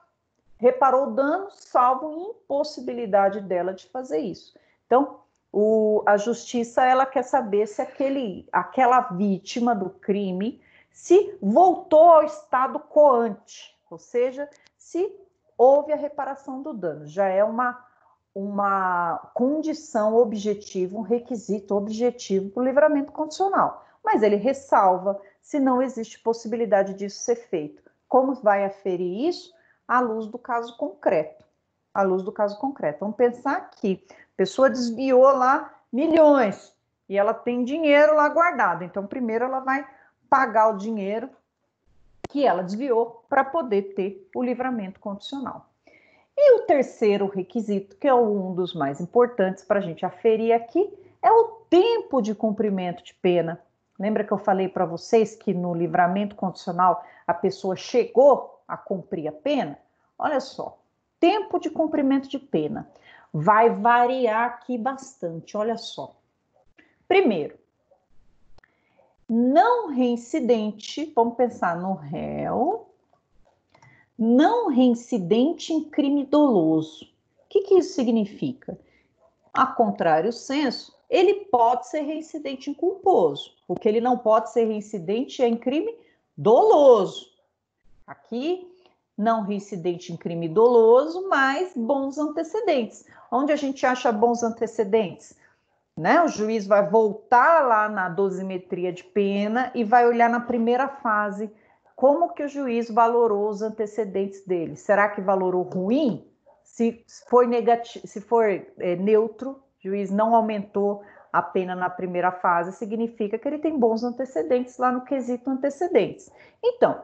Speaker 1: reparou o dano, salvo impossibilidade dela de fazer isso. Então, a justiça, ela quer saber se aquela vítima do crime se voltou ao estado coante, ou seja, se houve a reparação do dano. Já é uma condição objetiva, um requisito objetivo para o livramento condicional. Mas ele ressalva se não existe possibilidade disso ser feito. Como vai aferir isso? À luz do caso concreto. À luz do caso concreto. Vamos pensar que a pessoa desviou lá milhões e ela tem dinheiro lá guardado. Então, primeiro ela vai pagar o dinheiro que ela desviou para poder ter o livramento condicional. E o terceiro requisito, que é um dos mais importantes para a gente aferir aqui, é o tempo de cumprimento de pena. Lembra que eu falei para vocês que no livramento condicional a pessoa chegou a cumprir a pena? Olha só, tempo de cumprimento de pena vai variar aqui bastante, olha só. Primeiro, não reincidente, vamos pensar no réu, não reincidente em crime doloso. O que isso significa? A contrário senso, ele pode ser reincidente em culposo. O que ele não pode ser reincidente é em crime doloso. Aqui, não reincidente em crime doloso, mas bons antecedentes. Onde a gente acha bons antecedentes? Né? O juiz vai voltar lá na dosimetria de pena e vai olhar na primeira fase como que o juiz valorou os antecedentes dele. Será que valorou ruim? Se for negativo, se for neutro, o juiz não aumentou a pena na primeira fase significa que ele tem bons antecedentes lá no quesito antecedentes. Então,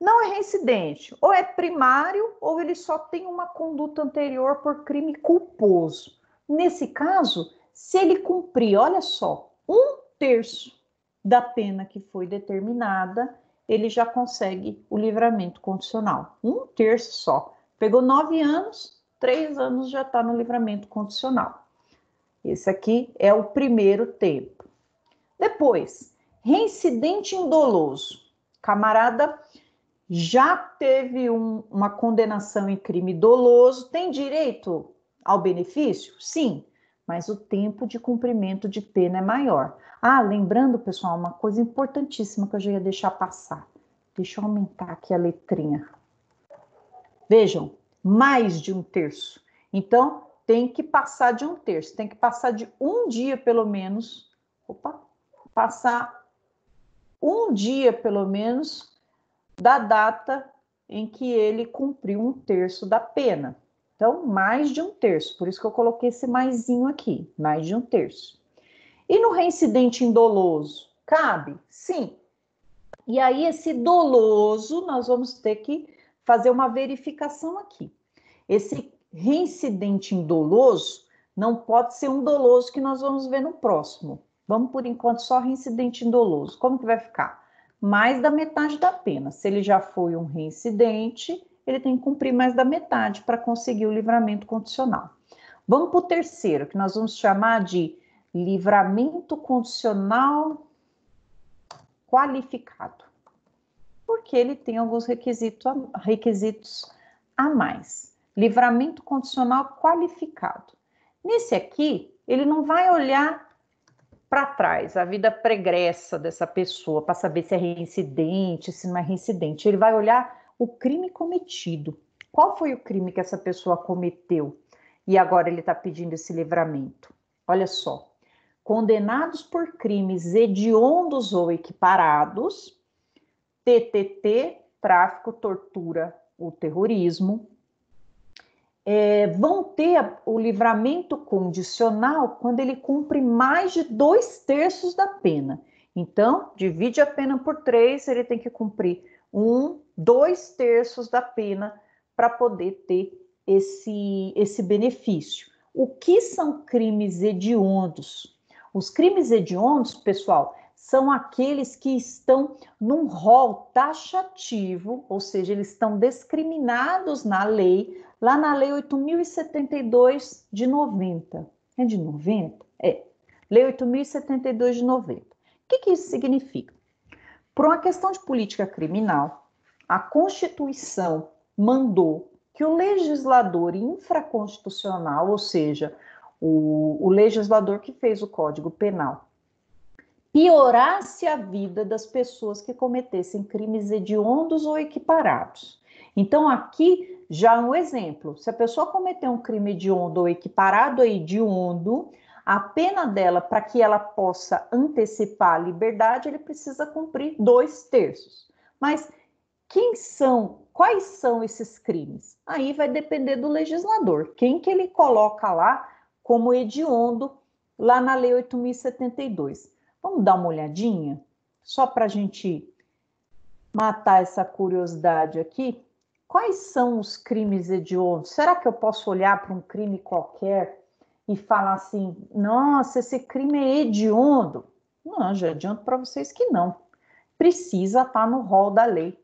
Speaker 1: não é reincidente, ou é primário, ou ele só tem uma conduta anterior por crime culposo. Nesse caso, se ele cumprir, olha só, 1/3 da pena que foi determinada, ele já consegue o livramento condicional. 1/3 só. Pegou 9 anos, 3 anos já está no livramento condicional. Esse aqui é o primeiro tempo. Depois, reincidente indoloso. Camarada já teve uma condenação em crime doloso, tem direito ao benefício? Sim, mas o tempo de cumprimento de pena é maior. Ah, lembrando, pessoal, uma coisa importantíssima que eu já ia deixar passar. Deixa eu aumentar aqui a letrinha. Vejam, mais de 1/3. Então, tem que passar de 1/3. Tem que passar de um dia, pelo menos. Passar um dia, pelo menos, da data em que ele cumpriu 1/3 da pena. Então, mais de 1/3. Por isso que eu coloquei esse maisinho aqui. Mais de 1/3. E no reincidente indoloso? Cabe? Sim. E aí, esse doloso, nós vamos ter que fazer uma verificação aqui. Esse reincidente indoloso não pode ser um doloso que nós vamos ver no próximo. Vamos, por enquanto, só reincidente indoloso. Como que vai ficar? Mais da metade da pena. Se ele já foi um reincidente, ele tem que cumprir mais da metade para conseguir o livramento condicional. Vamos para o terceiro, que nós vamos chamar de livramento condicional qualificado, porque ele tem alguns requisitos a mais. Livramento condicional qualificado. Nesse aqui, ele não vai olhar para trás, a vida pregressa dessa pessoa, para saber se é reincidente, se não é reincidente. Ele vai olhar o crime cometido. Qual foi o crime que essa pessoa cometeu? E agora ele está pedindo esse livramento. Olha só. Condenados por crimes hediondos ou equiparados, TTT, tráfico, tortura ou terrorismo, vão ter o livramento condicional quando ele cumpre mais de 2/3 da pena. Então, divide a pena por 3, ele tem que cumprir 2/3 da pena para poder ter esse benefício. O que são crimes hediondos? Os crimes hediondos, pessoal, são aqueles que estão num rol taxativo, ou seja, eles estão discriminados na lei, lá na Lei 8.072 de 90. É de 90? É. Lei 8.072 de 90. O que isso significa? Por uma questão de política criminal, a Constituição mandou que o legislador infraconstitucional, ou seja, o legislador que fez o Código Penal, piorasse a vida das pessoas que cometessem crimes hediondos ou equiparados. Então, aqui já um exemplo. Se a pessoa cometer um crime hediondo ou equiparado a hediondo, a pena dela, para que ela possa antecipar a liberdade, ele precisa cumprir 2/3. Mas quais são esses crimes? Aí vai depender do legislador. Quem que ele coloca lá como hediondo, lá na Lei 8.072. Vamos dar uma olhadinha? Só para a gente matar essa curiosidade aqui. Quais são os crimes hediondos? Será que eu posso olhar para um crime qualquer e falar assim, nossa, esse crime é hediondo? Não, já adianto para vocês que não. Precisa estar no rol da lei.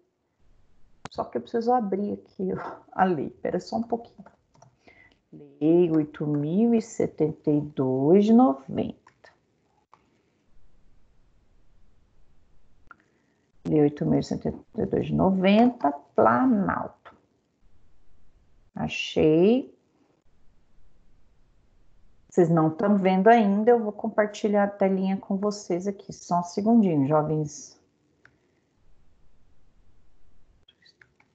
Speaker 1: Só que eu preciso abrir aqui a lei. Espera só um pouquinho. Lei 8.072 de 90. Lei 8.072 de 90, Planalto. Achei. Vocês não estão vendo ainda, eu vou compartilhar a telinha com vocês aqui. Só um segundinho, jovens.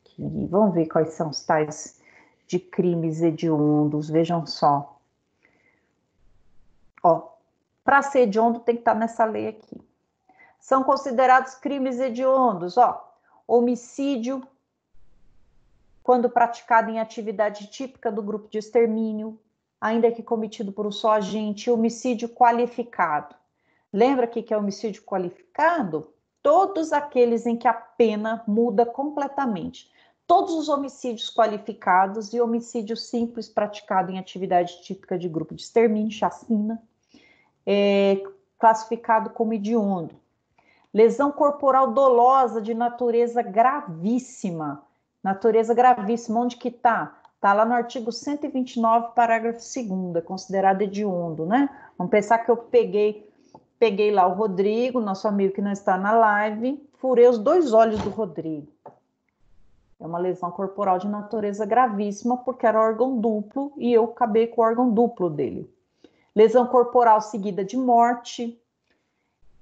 Speaker 1: Aqui. Vamos ver quais são os tais de crimes hediondos. Vejam só. Ó, para ser hediondo tem que estar nessa lei aqui. São considerados crimes hediondos, ó. Homicídio, quando praticado em atividade típica do grupo de extermínio. ainda que cometido por um só agente, homicídio qualificado. Lembra que é homicídio qualificado? Todos aqueles em que a pena muda completamente. Todos os homicídios qualificados e homicídio simples praticado em atividade típica de grupo de extermínio, chacina, classificado como hediondo. Lesão corporal dolosa de natureza gravíssima. Natureza gravíssima, onde que está? Está lá no artigo 129, parágrafo 2º, considerado hediondo, né? Vamos pensar que eu peguei lá o Rodrigo, nosso amigo que não está na live, furei os 2 olhos do Rodrigo. É uma lesão corporal de natureza gravíssima, porque era órgão duplo e eu acabei com o órgão duplo dele. Lesão corporal seguida de morte.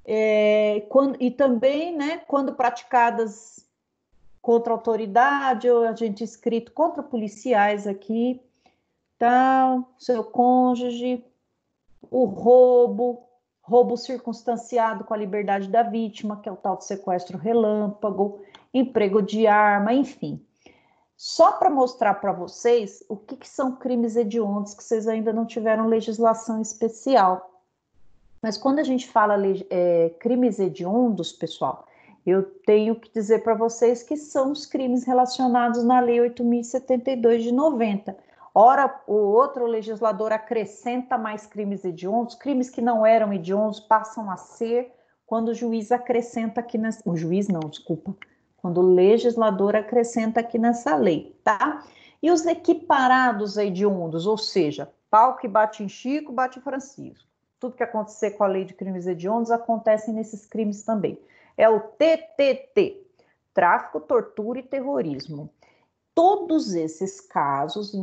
Speaker 1: E também, né, quando praticadas contra a autoridade ou agente inscrito contra policiais aqui, tá? Seu cônjuge, o roubo circunstanciado com a liberdade da vítima, que é o tal de sequestro relâmpago, emprego de arma, enfim. Só para mostrar para vocês o que são crimes hediondos, que vocês ainda não tiveram legislação especial. Mas quando a gente fala crimes hediondos, pessoal, eu tenho que dizer para vocês que são os crimes relacionados na Lei 8.072 de 90. Ora, o outro legislador acrescenta mais crimes hediondos, crimes que não eram hediondos passam a ser quando o juiz acrescenta aqui nessa... O juiz não, desculpa. Quando o legislador acrescenta aqui nessa lei, tá? E os equiparados hediondos, ou seja, pau que bate em Chico, bate em Francisco. Tudo que acontecer com a lei de crimes hediondos acontece nesses crimes também. É o TTT, tráfico, tortura e terrorismo. Em todos esses casos,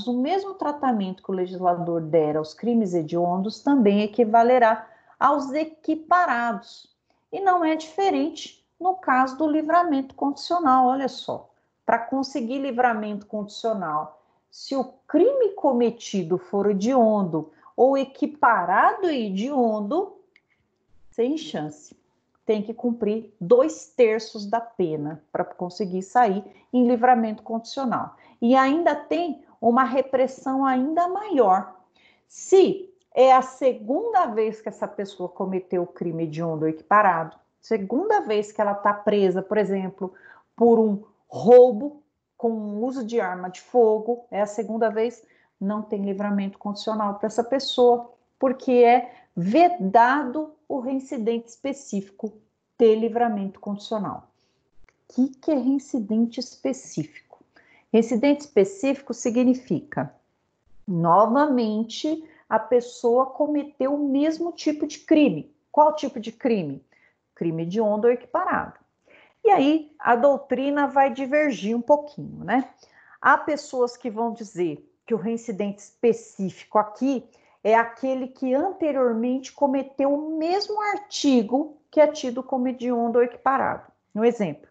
Speaker 1: o mesmo tratamento que o legislador der aos crimes hediondos também equivalerá aos equiparados. E não é diferente no caso do livramento condicional, olha só. Para conseguir livramento condicional, se o crime cometido for hediondo ou equiparado a hediondo, sem chance. Tem que cumprir 2/3 da pena para conseguir sair em livramento condicional. E ainda tem uma repressão ainda maior. Se é a segunda vez que essa pessoa cometeu o crime hediondo ou equiparado, segunda vez que ela está presa, por exemplo, por um roubo com uso de arma de fogo, é a segunda vez, não tem livramento condicional para essa pessoa, porque é vedado o reincidente específico ter livramento condicional. O que é reincidente específico? Reincidente específico significa, novamente, a pessoa cometeu o mesmo tipo de crime. Qual tipo de crime? Crime hediondo ou equiparado. E aí, a doutrina vai divergir um pouquinho, né? Há pessoas que vão dizer que o reincidente específico aqui é aquele que anteriormente cometeu o mesmo artigo que é tido como hediondo ou equiparado. Um exemplo,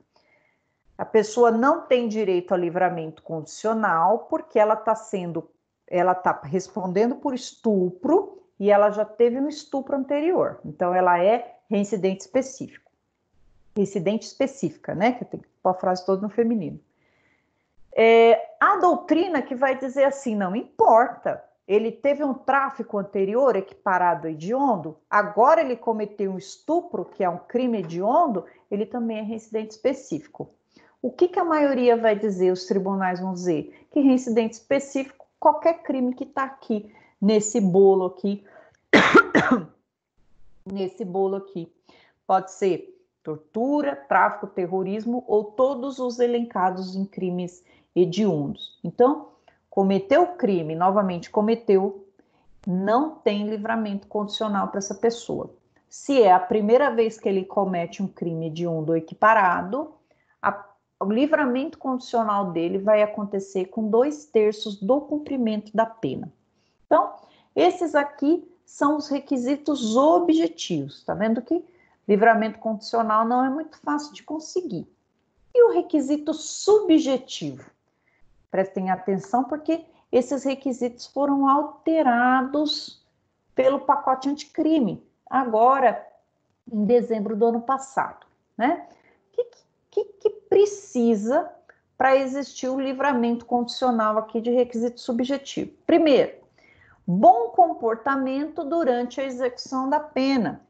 Speaker 1: a pessoa não tem direito a livramento condicional porque ela está respondendo por estupro e ela já teve um estupro anterior. Então, ela é reincidente específico. Reincidente específica, né? Que tem que pôr a frase toda no feminino. A doutrina que vai dizer assim, não importa, ele teve um tráfico anterior equiparado a hediondo, agora ele cometeu um estupro, que é um crime hediondo, ele também é reincidente específico. O que a maioria vai dizer, os tribunais vão dizer? Que reincidente específico, qualquer crime que está aqui, nesse bolo aqui, pode ser tortura, tráfico, terrorismo ou todos os elencados em crimes hediondos. Então, cometeu o crime, novamente cometeu, não tem livramento condicional para essa pessoa. Se é a primeira vez que ele comete um crime hediondo ou equiparado, o livramento condicional dele vai acontecer com 2/3 do cumprimento da pena. Então, esses aqui são os requisitos objetivos. Tá vendo que livramento condicional não é muito fácil de conseguir. E o requisito subjetivo? Prestem atenção, porque esses requisitos foram alterados pelo pacote anticrime, agora em dezembro do ano passado, né? O que precisa para existir o livramento condicional aqui de requisito subjetivo. Primeiro, bom comportamento durante a execução da pena.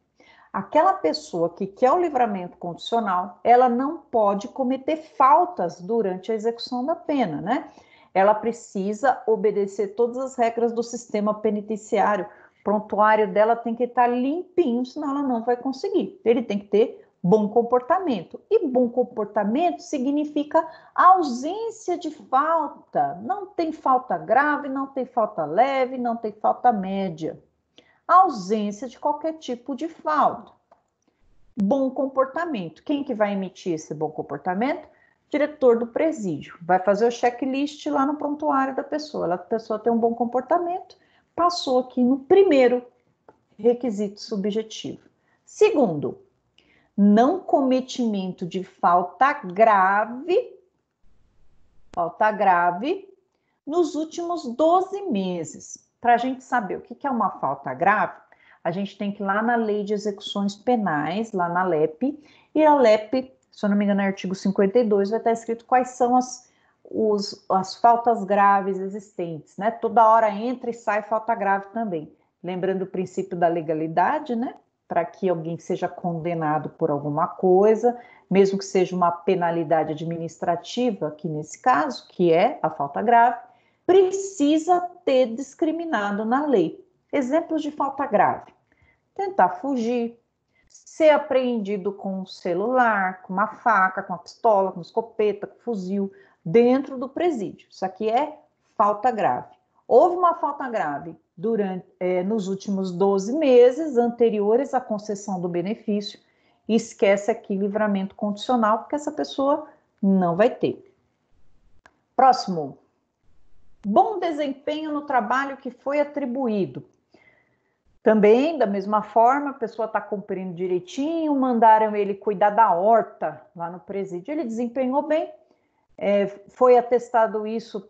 Speaker 1: Aquela pessoa que quer o livramento condicional, ela não pode cometer faltas durante a execução da pena, né? Ela precisa obedecer todas as regras do sistema penitenciário. O prontuário dela tem que estar limpinho, senão ela não vai conseguir. Ele tem que ter bom comportamento. E bom comportamento significa ausência de falta. Não tem falta grave, não tem falta leve, não tem falta média. Ausência de qualquer tipo de falta. Bom comportamento. Quem que vai emitir esse bom comportamento? Diretor do presídio. Vai fazer o checklist lá no prontuário da pessoa. A pessoa tem um bom comportamento, passou aqui no primeiro requisito subjetivo. Segundo, não cometimento de falta grave nos últimos 12 meses. Para a gente saber o que é uma falta grave, a gente tem que ir lá na Lei de Execuções Penais, lá na LEP, e a LEP, se eu não me engano, no artigo 52, vai estar escrito quais são as faltas graves existentes, né? Toda hora entra e sai falta grave também. Lembrando o princípio da legalidade, né? Para que alguém seja condenado por alguma coisa, mesmo que seja uma penalidade administrativa, aqui nesse caso, que é a falta grave, precisa ter discriminado na lei. Exemplos de falta grave: tentar fugir, ser apreendido com um celular, com uma faca, com uma pistola, com uma escopeta, com um fuzil, dentro do presídio. Isso aqui é falta grave. Houve uma falta grave nos últimos 12 meses anteriores à concessão do benefício, e esquece aqui livramento condicional, porque essa pessoa não vai ter. Próximo. Bom desempenho no trabalho que foi atribuído. Também, da mesma forma, a pessoa está cumprindo direitinho, mandaram ele cuidar da horta lá no presídio, ele desempenhou bem, foi atestado isso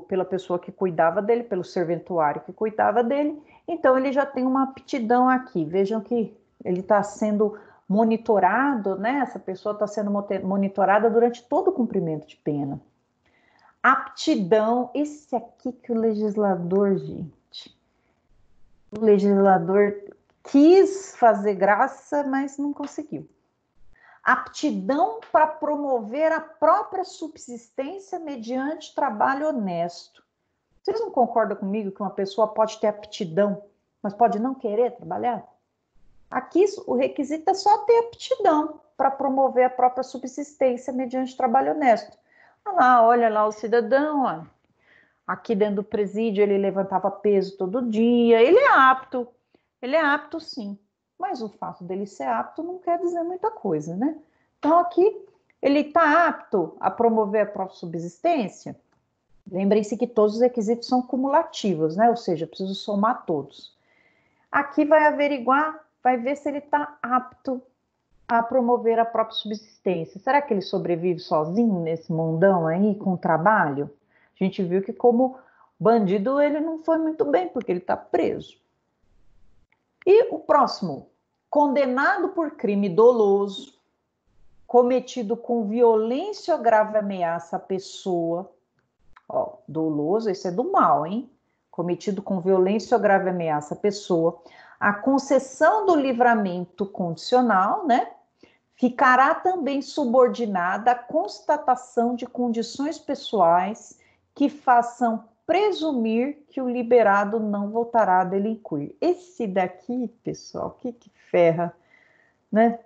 Speaker 1: pela pessoa que cuidava dele, pelo serventuário que cuidava dele, então ele já tem uma aptidão aqui. Vejam que ele está sendo monitorado, né? Essa pessoa está sendo monitorada durante todo o cumprimento de pena. Aptidão, esse aqui que o legislador, gente, o legislador quis fazer graça, mas não conseguiu. Aptidão para promover a própria subsistência mediante trabalho honesto. Vocês não concordam comigo que uma pessoa pode ter aptidão, mas pode não querer trabalhar? Aqui o requisito é só ter aptidão para promover a própria subsistência mediante trabalho honesto. Olha lá o cidadão, ó. Aqui dentro do presídio ele levantava peso todo dia, ele é apto sim, mas o fato dele ser apto não quer dizer muita coisa, né? Então aqui ele está apto a promover a própria subsistência. Lembrem-se que todos os requisitos são cumulativos, né? Ou seja, eu preciso somar todos. Aqui vai averiguar, vai ver se ele está apto a promover a própria subsistência. Será que ele sobrevive sozinho nesse mundão aí, com trabalho? A gente viu que como bandido ele não foi muito bem, porque ele está preso. E o próximo, condenado por crime doloso, cometido com violência ou grave ameaça à pessoa. Ó, doloso, esse é do mal, hein? Cometido com violência ou grave ameaça à pessoa. A concessão do livramento condicional, né? Ficará também subordinada à constatação de condições pessoais que façam presumir que o liberado não voltará a delinquir. Esse daqui, pessoal, que ferra, né?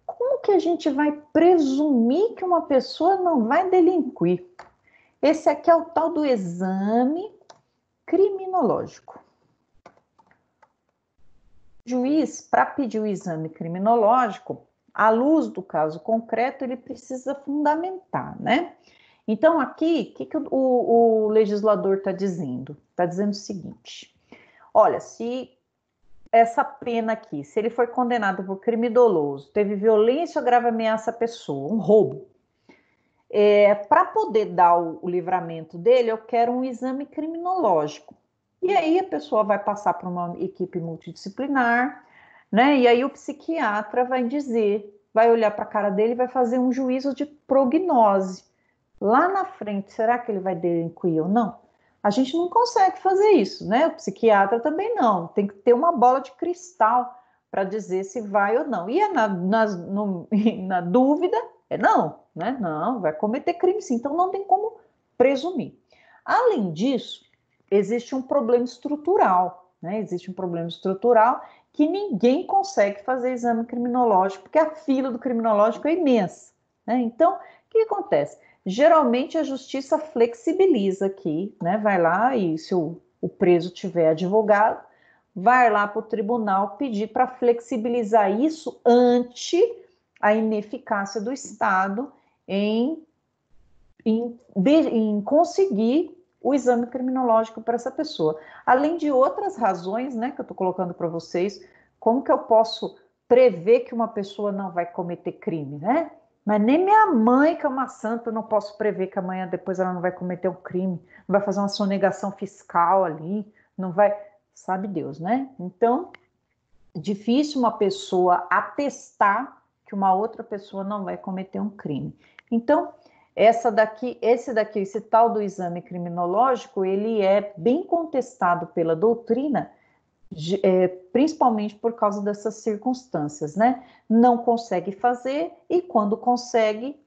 Speaker 1: Como que a gente vai presumir que uma pessoa não vai delinquir? Esse aqui é o tal do exame criminológico. O juiz, para pedir o exame criminológico, à luz do caso concreto, ele precisa fundamentar, né? Então, aqui, o que o legislador está dizendo? Está dizendo o seguinte: olha, se essa pena aqui, se ele foi condenado por crime doloso, teve violência ou grave ameaça à pessoa, um roubo, para poder dar o livramento dele, eu quero um exame criminológico. E aí a pessoa vai passar por uma equipe multidisciplinar, né? E aí o psiquiatra vai dizer, vai olhar para a cara dele e vai fazer um juízo de prognose. lá na frente, será que ele vai delinquir ou não? A gente não consegue fazer isso, né? O psiquiatra também não. Tem que ter uma bola de cristal para dizer se vai ou não. E na dúvida, não, né? Não, vai cometer crime sim. Então não tem como presumir. Além disso, existe um problema estrutural, né? Existe um problema estrutural que ninguém consegue fazer exame criminológico, porque a fila do criminológico é imensa, né? Então, o que acontece? Geralmente a justiça flexibiliza aqui, né? Vai lá e se o preso tiver advogado, vai lá para o tribunal pedir para flexibilizar isso ante a ineficácia do Estado em conseguir o exame criminológico para essa pessoa. Além de outras razões, né, que eu estou colocando para vocês, como que eu posso prever que uma pessoa não vai cometer crime, né? Mas nem minha mãe, que é uma santa, eu não posso prever que amanhã depois ela não vai cometer um crime, não vai fazer uma sonegação fiscal ali, não vai, sabe Deus, né? Então, difícil uma pessoa atestar que uma outra pessoa não vai cometer um crime. Então, esse tal do exame criminológico, ele é bem contestado pela doutrina, principalmente por causa dessas circunstâncias, né? Não consegue fazer e quando consegue,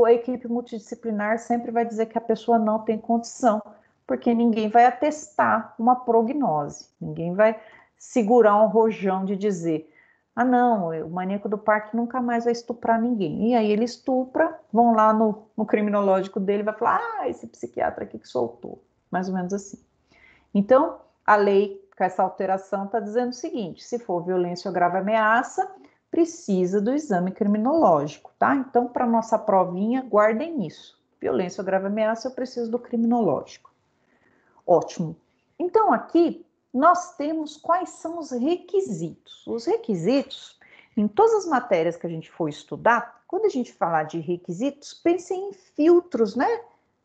Speaker 1: a equipe multidisciplinar sempre vai dizer que a pessoa não tem condição, porque ninguém vai atestar uma prognose, ninguém vai segurar um rojão de dizer, ah não, o maníaco do parque nunca mais vai estuprar ninguém. E aí ele estupra, vão lá no criminológico dele e vai falar, esse psiquiatra aqui que soltou. Mais ou menos assim. Então, a lei, com essa alteração, está dizendo o seguinte, se for violência ou grave ameaça, precisa do exame criminológico, tá? Então, para nossa provinha, guardem isso. Violência ou grave ameaça, eu preciso do criminológico. Ótimo. Então, aqui, nós temos quais são os requisitos. Os requisitos, em todas as matérias que a gente for estudar, quando a gente falar de requisitos, pensem em filtros, né?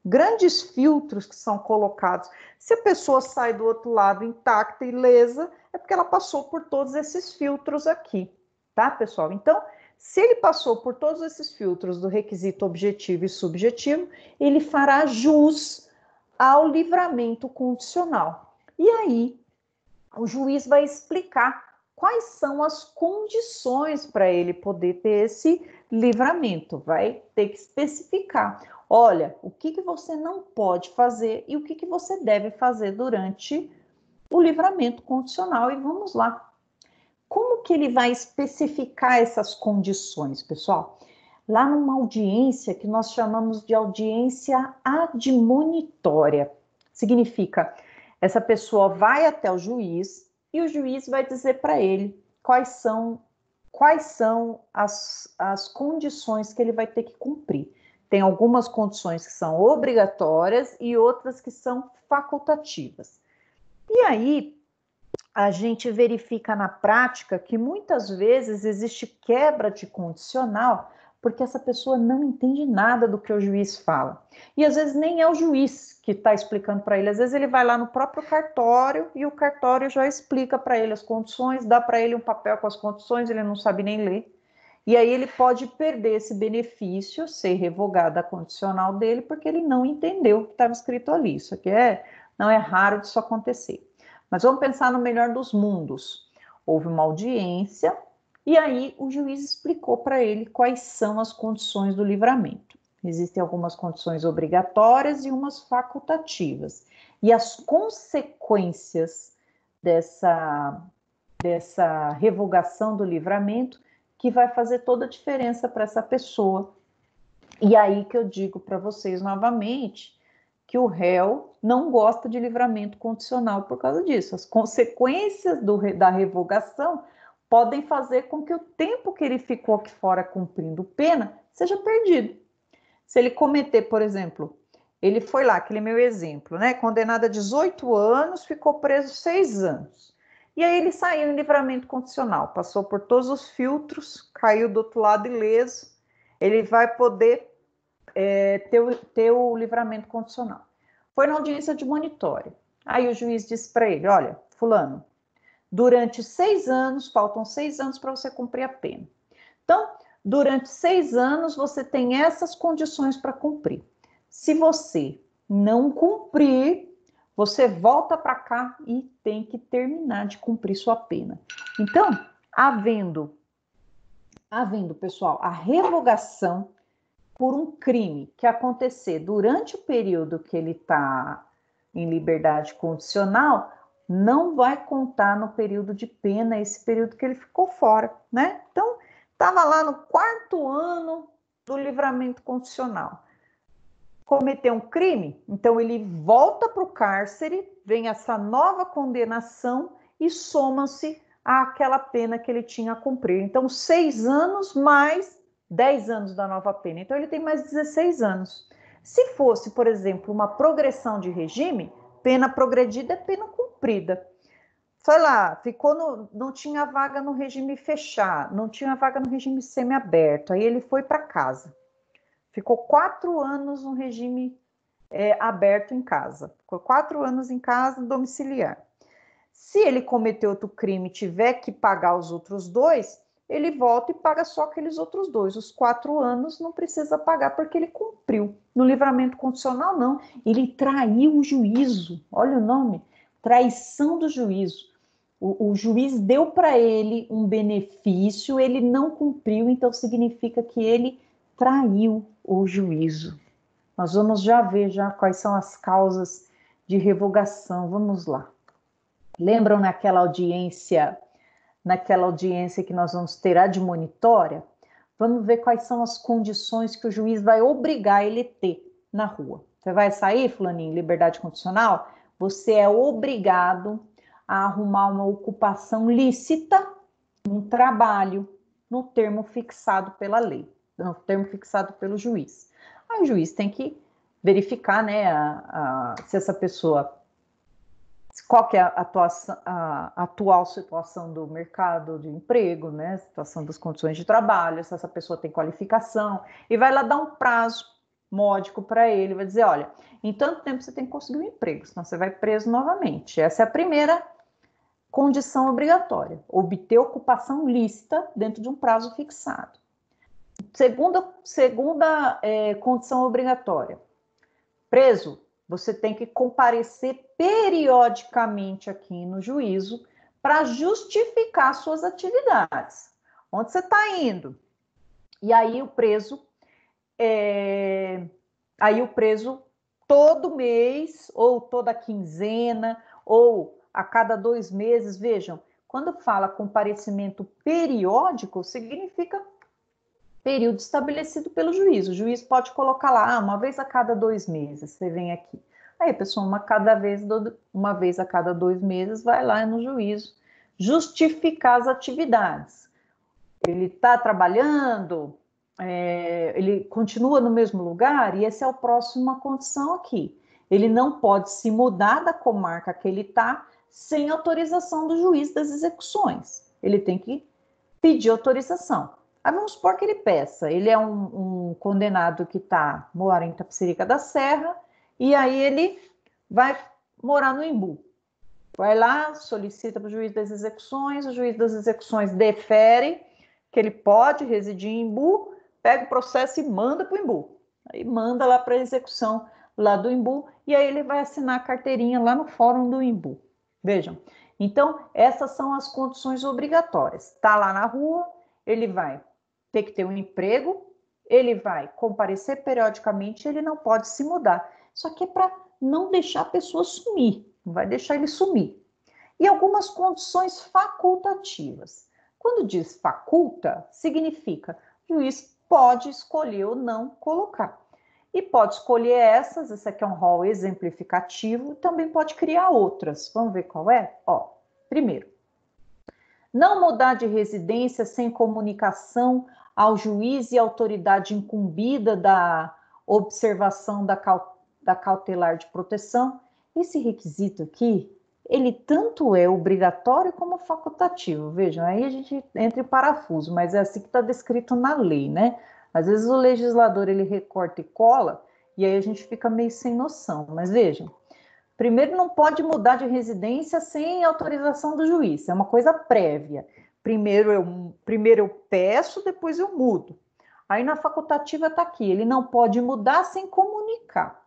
Speaker 1: Grandes filtros que são colocados. Se a pessoa sai do outro lado intacta e ilesa, é porque ela passou por todos esses filtros aqui, tá, pessoal? Então, se ele passou por todos esses filtros do requisito objetivo e subjetivo, ele fará jus ao livramento condicional. E aí, o juiz vai explicar quais são as condições para ele poder ter esse livramento. Vai ter que especificar. Olha, o que você não pode fazer e o que você deve fazer durante o livramento condicional. E vamos lá. Como que ele vai especificar essas condições, pessoal? Lá numa audiência que nós chamamos de audiência admonitória. Significa, essa pessoa vai até o juiz e o juiz vai dizer para ele quais são as condições que ele vai ter que cumprir. Tem algumas condições que são obrigatórias e outras que são facultativas. E aí, a gente verifica na prática que muitas vezes existe quebra de condicional porque essa pessoa não entende nada do que o juiz fala. E às vezes nem é o juiz que está explicando para ele, às vezes ele vai lá no próprio cartório e o cartório já explica para ele as condições, dá para ele um papel com as condições, ele não sabe nem ler. E aí ele pode perder esse benefício, ser revogada a condicional dele, porque ele não entendeu o que estava escrito ali. Isso aqui não é raro disso acontecer. Mas vamos pensar no melhor dos mundos. Houve uma audiência e aí o juiz explicou para ele quais são as condições do livramento. Existem algumas condições obrigatórias e umas facultativas. E as consequências dessa revogação do livramento que vai fazer toda a diferença para essa pessoa. E aí que eu digo para vocês novamente que o réu não gosta de livramento condicional por causa disso. As consequências da revogação podem fazer com que o tempo que ele ficou aqui fora cumprindo pena seja perdido. Se ele cometer, por exemplo, ele foi lá, aquele meu exemplo, né? Condenado a 18 anos, ficou preso 6 anos. E aí ele saiu em livramento condicional, passou por todos os filtros, caiu do outro lado ileso, ele vai poder ter o livramento condicional. Foi na audiência de monitório. Aí o juiz disse para ele, olha, fulano, durante 6 anos, faltam 6 anos para você cumprir a pena. Então, durante 6 anos, você tem essas condições para cumprir. Se você não cumprir, você volta para cá e tem que terminar de cumprir sua pena. Então, havendo, pessoal, a revogação por um crime que acontecer durante o período que ele está em liberdade condicional, não vai contar no período de pena, esse período que ele ficou fora, né? Então, estava lá no 4º ano do livramento condicional. Cometeu um crime, então ele volta para o cárcere, vem essa nova condenação e soma-se àquela pena que ele tinha a cumprir. Então, 6 anos mais 10 anos da nova pena. Então, ele tem mais 16 anos. Se fosse, por exemplo, uma progressão de regime, pena progredida é pena cumprida. Sei lá, não tinha vaga no regime fechado, não tinha vaga no regime semiaberto, aí ele foi para casa. Ficou 4 anos no regime aberto em casa. Ficou 4 anos em casa, domiciliar. Se ele cometeu outro crime e tiver que pagar os outros 2, ele volta e paga só aqueles outros 2. Os 4 anos não precisa pagar porque ele cumpriu. No livramento condicional, não. Ele traiu o juízo. Olha o nome. Traição do juízo. O juiz deu para ele um benefício, ele não cumpriu, então significa que ele traiu o juízo. Nós vamos já ver quais são as causas de revogação. Vamos lá. Lembram naquela audiência que nós vamos ter admonitória? Vamos ver quais são as condições que o juiz vai obrigar ele a ter na rua. Você vai sair, fulaninho, liberdade condicional? Você é obrigado a arrumar uma ocupação lícita, um trabalho, no termo fixado pela lei, no termo fixado pelo juiz. Aí o juiz tem que verificar, né, se essa pessoa, qual que é a atual situação do mercado de emprego, né, situação das condições de trabalho, se essa pessoa tem qualificação, e vai lá dar um prazo módico para ele, vai dizer, olha, em tanto tempo você tem que conseguir um emprego, senão você vai preso novamente. Essa é a primeira condição obrigatória, obter ocupação lícita dentro de um prazo fixado. Segunda condição obrigatória, preso, você tem que comparecer periodicamente aqui no juízo para justificar suas atividades. Onde você está indo? E aí o preso todo mês, ou toda quinzena, ou a cada 2 meses, vejam, quando fala comparecimento periódico, significa período estabelecido pelo juiz. O juiz pode colocar lá, uma vez a cada 2 meses, você vem aqui. Aí a pessoa, uma vez a cada 2 meses, vai lá no juízo justificar as atividades. Ele está trabalhando, ele continua no mesmo lugar, e essa é a próxima condição aqui. Ele não pode se mudar da comarca que ele está sem autorização do juiz das execuções. Ele tem que pedir autorização. Aí vamos supor que ele peça. Ele é um condenado que mora em Itapecerica da Serra, e aí ele vai morar no Imbu. Vai lá, solicita para o juiz das execuções, o juiz das execuções defere que ele pode residir em Imbu, pega o processo e manda para o Imbu. Aí manda lá para a execução lá do Imbu, e aí ele vai assinar a carteirinha lá no fórum do Imbu. Vejam, então essas são as condições obrigatórias. Está lá na rua, ele vai ter que ter um emprego, ele vai comparecer periodicamente, ele não pode se mudar. Isso aqui é para não deixar a pessoa sumir, não vai deixar ele sumir. E algumas condições facultativas. Quando diz faculta, significa que o juiz pode escolher ou não colocar. E pode escolher essas, esse aqui é um rol exemplificativo, também pode criar outras. Vamos ver qual é? Ó, primeiro, não mudar de residência sem comunicação ao juiz e autoridade incumbida da observação da cautelar de proteção. Esse requisito aqui, ele tanto é obrigatório como facultativo. Vejam, aí a gente entra em parafuso, mas é assim que está descrito na lei, né? Às vezes o legislador, ele recorta e cola, e aí a gente fica meio sem noção. Mas vejam, primeiro não pode mudar de residência sem autorização do juiz, é uma coisa prévia. Primeiro eu peço, depois eu mudo. Aí na facultativa está aqui, ele não pode mudar sem comunicar.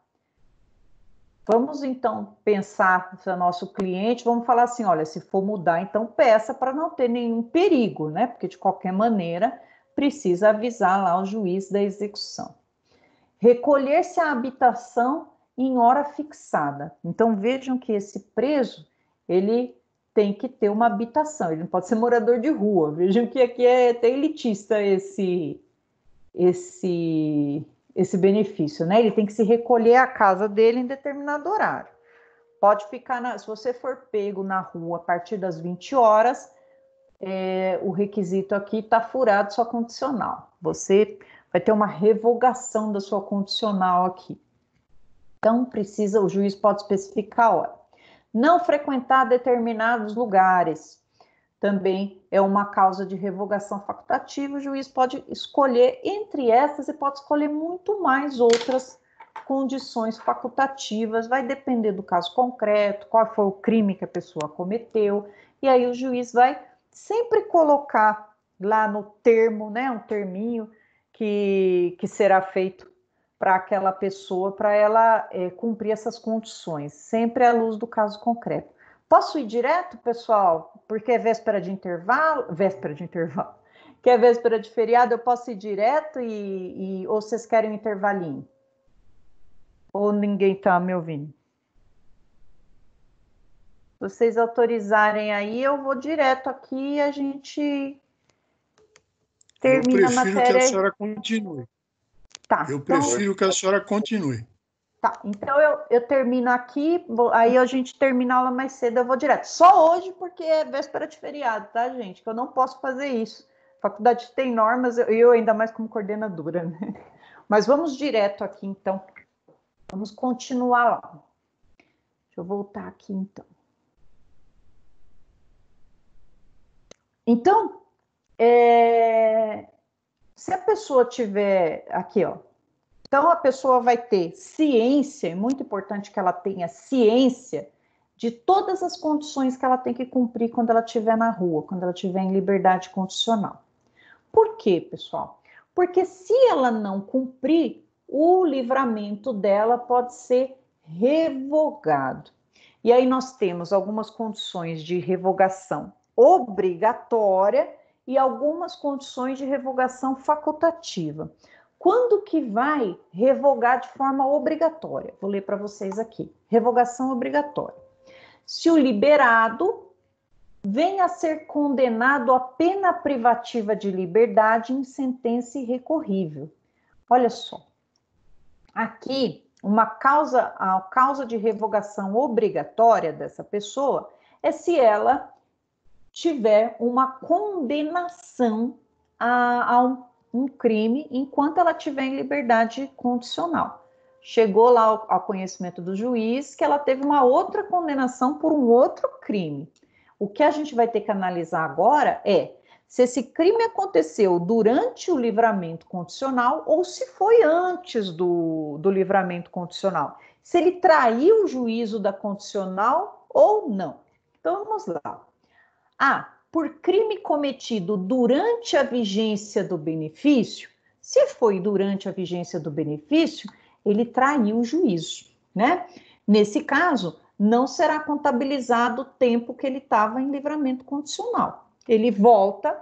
Speaker 1: Vamos então pensar se é nosso cliente, vamos falar assim, olha, se for mudar, então peça para não ter nenhum perigo, né? Porque de qualquer maneira precisa avisar lá o juiz da execução. Recolher-se à habitação em hora fixada. Então vejam que esse preso, ele tem que ter uma habitação, ele não pode ser morador de rua. Vejam que aqui é até elitista esse benefício, né? Ele tem que se recolher à casa dele em determinado horário. Pode ficar, se você for pego na rua a partir das 20 horas, o requisito aqui está furado sua condicional. Você vai ter uma revogação da sua condicional aqui. Então, o juiz pode especificar a hora. Não frequentar determinados lugares também é uma causa de revogação facultativa. O juiz pode escolher entre essas e pode escolher muito mais outras condições facultativas. Vai depender do caso concreto, qual foi o crime que a pessoa cometeu. E aí o juiz vai sempre colocar lá no termo, né, um terminho que será feito para aquela pessoa, para ela cumprir essas condições, sempre à luz do caso concreto. Posso ir direto, pessoal? Porque é véspera de intervalo, que é véspera de feriado, eu posso ir direto ou vocês querem um intervalinho? Ou ninguém está me ouvindo? Se vocês autorizarem aí, eu vou direto aqui e a gente termina a matéria.
Speaker 2: Eu prefiro que a senhora continue.
Speaker 1: Tá,
Speaker 2: eu prefiro que a senhora continue.
Speaker 1: Tá, então eu termino aqui, aí a gente termina a aula mais cedo, eu vou direto. Só hoje, porque é véspera de feriado, tá, gente? Que eu não posso fazer isso. A faculdade tem normas, eu ainda mais como coordenadora, né? Mas vamos direto aqui, então. Vamos continuar lá. Deixa eu voltar aqui, então. Então, se a pessoa tiver aqui, ó. Então, a pessoa vai ter ciência, é muito importante que ela tenha ciência de todas as condições que ela tem que cumprir quando ela estiver na rua, quando ela estiver em liberdade condicional. Por quê, pessoal? Porque se ela não cumprir, o livramento dela pode ser revogado. E aí nós temos algumas condições de revogação obrigatória e algumas condições de revogação facultativa. Quando que vai revogar de forma obrigatória? Vou ler para vocês aqui. Revogação obrigatória. Se o liberado venha a ser condenado a pena privativa de liberdade em sentença irrecorrível. Olha só. Aqui, a causa de revogação obrigatória dessa pessoa é se ela tiver uma condenação a um crime enquanto ela estiver em liberdade condicional. Chegou lá ao conhecimento do juiz que ela teve uma outra condenação por um outro crime. O que a gente vai ter que analisar agora é se esse crime aconteceu durante o livramento condicional ou se foi antes do livramento condicional. Se ele traiu o juízo da condicional ou não. Então, vamos lá. Por crime cometido durante a vigência do benefício, se foi durante a vigência do benefício, ele traiu o juízo, né? Nesse caso, não será contabilizado o tempo que ele estava em livramento condicional. Ele volta,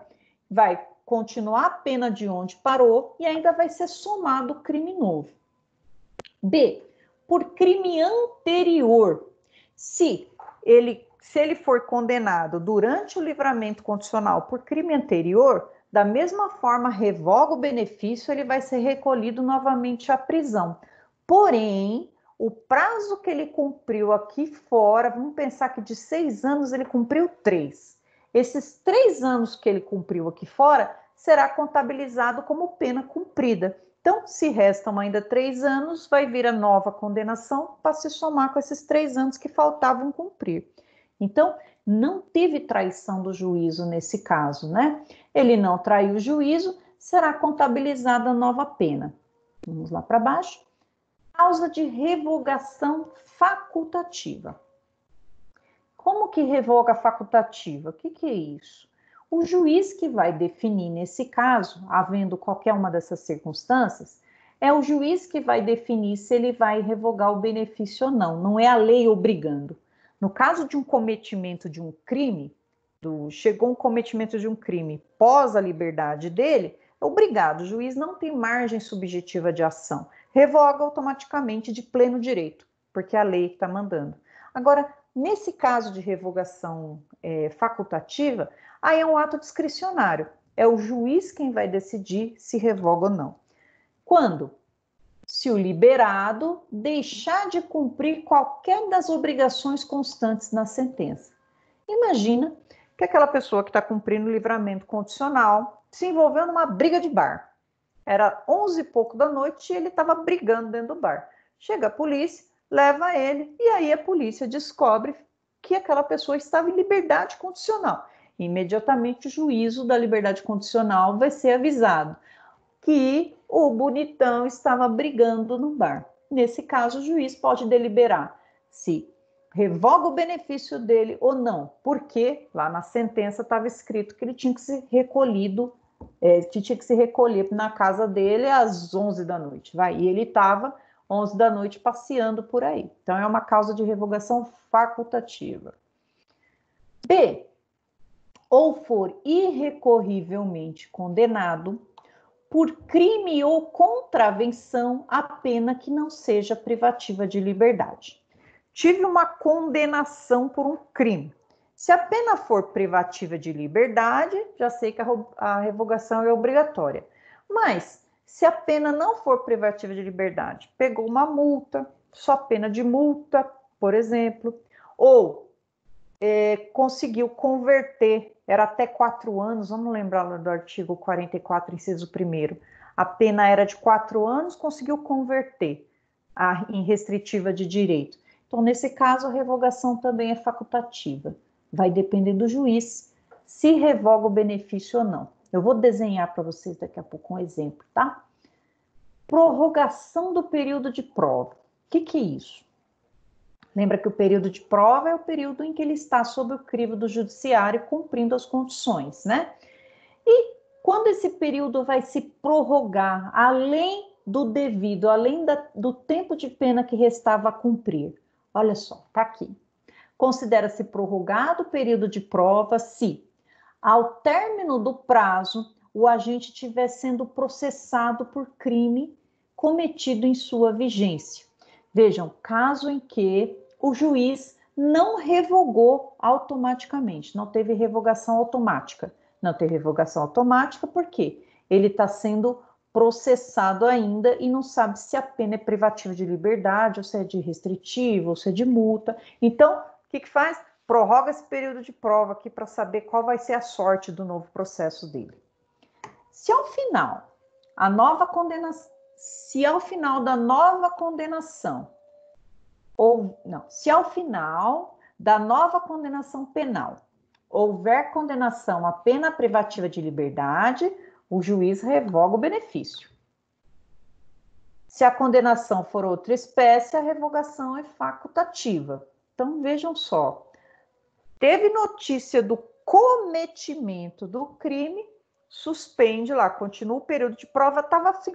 Speaker 1: vai continuar a pena de onde parou e ainda vai ser somado o crime novo. B, por crime anterior, se ele for condenado durante o livramento condicional por crime anterior, da mesma forma revoga o benefício, ele vai ser recolhido novamente à prisão. Porém, o prazo que ele cumpriu aqui fora, vamos pensar que de 6 anos ele cumpriu 3. Esses 3 anos que ele cumpriu aqui fora será contabilizado como pena cumprida. Então, se restam ainda 3 anos, vai vir a nova condenação para se somar com esses 3 anos que faltavam cumprir. Então, não teve traição do juízo nesse caso, né? Ele não traiu o juízo, será contabilizada a nova pena. Vamos lá para baixo. Causa de revogação facultativa. Como que revoga facultativa? O que é isso? O juiz que vai definir nesse caso, havendo qualquer uma dessas circunstâncias, é o juiz que vai definir se ele vai revogar o benefício ou não. Não é a lei obrigando. No caso de um cometimento de um crime, chegou um cometimento de um crime pós a liberdade dele, é obrigado. O juiz não tem margem subjetiva de ação. Revoga automaticamente de pleno direito, porque é a lei que está mandando. Agora, nesse caso de revogação facultativa, aí é um ato discricionário. É o juiz quem vai decidir se revoga ou não. Quando? Se o liberado deixar de cumprir qualquer das obrigações constantes na sentença. Imagina que aquela pessoa que está cumprindo o livramento condicional se envolveu numa briga de bar. Era 11 e pouco da noite e ele estava brigando dentro do bar. Chega a polícia, leva ele e aí a polícia descobre que aquela pessoa estava em liberdade condicional. Imediatamente o juízo da liberdade condicional vai ser avisado que o bonitão estava brigando no bar. Nesse caso, o juiz pode deliberar se revoga o benefício dele ou não, porque lá na sentença estava escrito que ele tinha que ser recolhido, tinha que se recolher na casa dele às 11 da noite. E ele estava 11 da noite passeando por aí. Então, é uma causa de revogação facultativa. B. Ou for irrecorrivelmente condenado por crime ou contravenção a pena que não seja privativa de liberdade. Tive uma condenação por um crime. Se a pena for privativa de liberdade, já sei que a revogação é obrigatória. Mas, se a pena não for privativa de liberdade, pegou uma multa, só pena de multa, por exemplo, ou conseguiu converter, era até 4 anos, vamos lembrar do artigo 44, inciso 1º, a pena era de 4 anos, conseguiu converter em restritiva de direito. Então, nesse caso, a revogação também é facultativa. Vai depender do juiz se revoga o benefício ou não. Eu vou desenhar para vocês daqui a pouco um exemplo, tá? Prorrogação do período de prova. O que é isso? Lembra que o período de prova é o período em que ele está sob o crivo do judiciário cumprindo as condições, né? E quando esse período vai se prorrogar além do devido, além do tempo de pena que restava a cumprir? Olha só, tá aqui. Considera-se prorrogado o período de prova se, ao término do prazo, o agente estiver sendo processado por crime cometido em sua vigência. Vejam, caso em que o juiz não revogou automaticamente, não teve revogação automática. Não teve revogação automática porque ele está sendo processado ainda e não sabe se a pena é privativa de liberdade, ou se é de restritivo, ou se é de multa. Então, o que faz? Prorroga esse período de prova aqui para saber qual vai ser a sorte do novo processo dele. Se ao final da nova condenação, se ao final da nova condenação penal houver condenação à pena privativa de liberdade, o juiz revoga o benefício. Se a condenação for outra espécie, a revogação é facultativa. Então, vejam só. Teve notícia do cometimento do crime, suspende lá, continua o período de prova,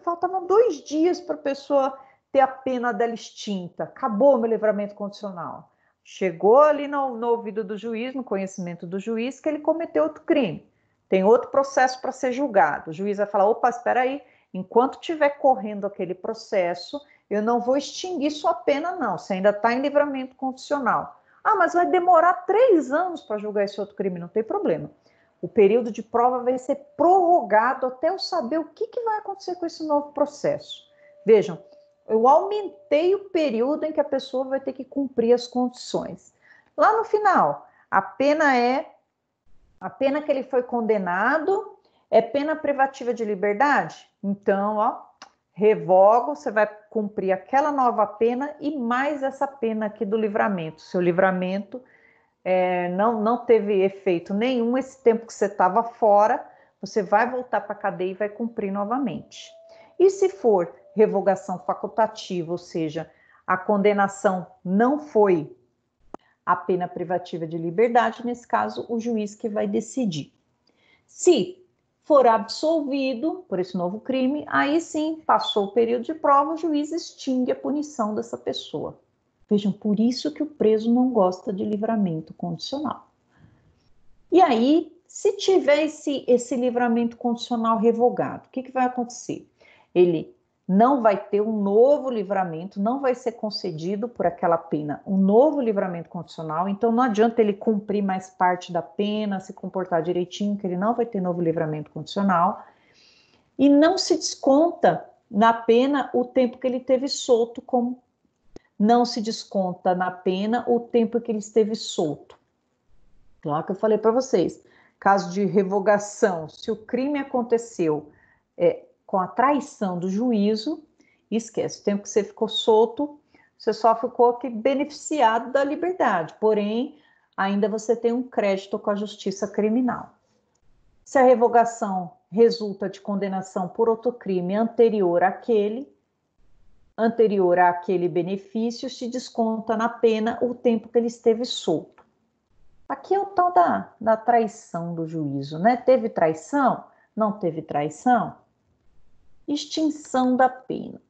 Speaker 1: faltavam 2 dias para a pessoa ter a pena dela extinta, acabou o meu livramento condicional. Chegou ali no ouvido do juiz, no conhecimento do juiz, que ele cometeu outro crime. Tem outro processo para ser julgado. O juiz vai falar, opa, espera aí, enquanto estiver correndo aquele processo, eu não vou extinguir sua pena, não. Você ainda está em livramento condicional. Ah, mas vai demorar 3 anos para julgar esse outro crime, não tem problema. O período de prova vai ser prorrogado até eu saber o que vai acontecer com esse novo processo. Vejam, eu aumentei o período em que a pessoa vai ter que cumprir as condições. Lá no final, a pena que ele foi condenado é pena privativa de liberdade? Então, revogo, você vai cumprir aquela nova pena e mais essa pena aqui do livramento. Seu livramento não teve efeito nenhum esse tempo que você estava fora, você vai voltar para a cadeia e vai cumprir novamente. E se for revogação facultativa, ou seja, a condenação não foi a pena privativa de liberdade, nesse caso, o juiz que vai decidir. Se for absolvido por esse novo crime, aí sim, passou o período de prova, o juiz extingue a punição dessa pessoa. Vejam, por isso que o preso não gosta de livramento condicional. E aí, se tiver esse livramento condicional revogado, o que vai acontecer? Ele não vai ter um novo livramento, não vai ser concedido por aquela pena um novo livramento condicional, então não adianta ele cumprir mais parte da pena, se comportar direitinho, que ele não vai ter novo livramento condicional, e não se desconta na pena o tempo que ele teve solto, como não se desconta na pena o tempo que ele esteve solto. Lá que eu falei para vocês, caso de revogação, se o crime aconteceu com a traição do juízo, esquece, o tempo que você ficou solto, você só ficou aqui beneficiado da liberdade, porém, ainda você tem um crédito com a justiça criminal. Se a revogação resulta de condenação por outro crime anterior àquele benefício, se desconta na pena o tempo que ele esteve solto. Aqui é o tal da traição do juízo, né? Teve traição? Não teve traição? Extinção da pena.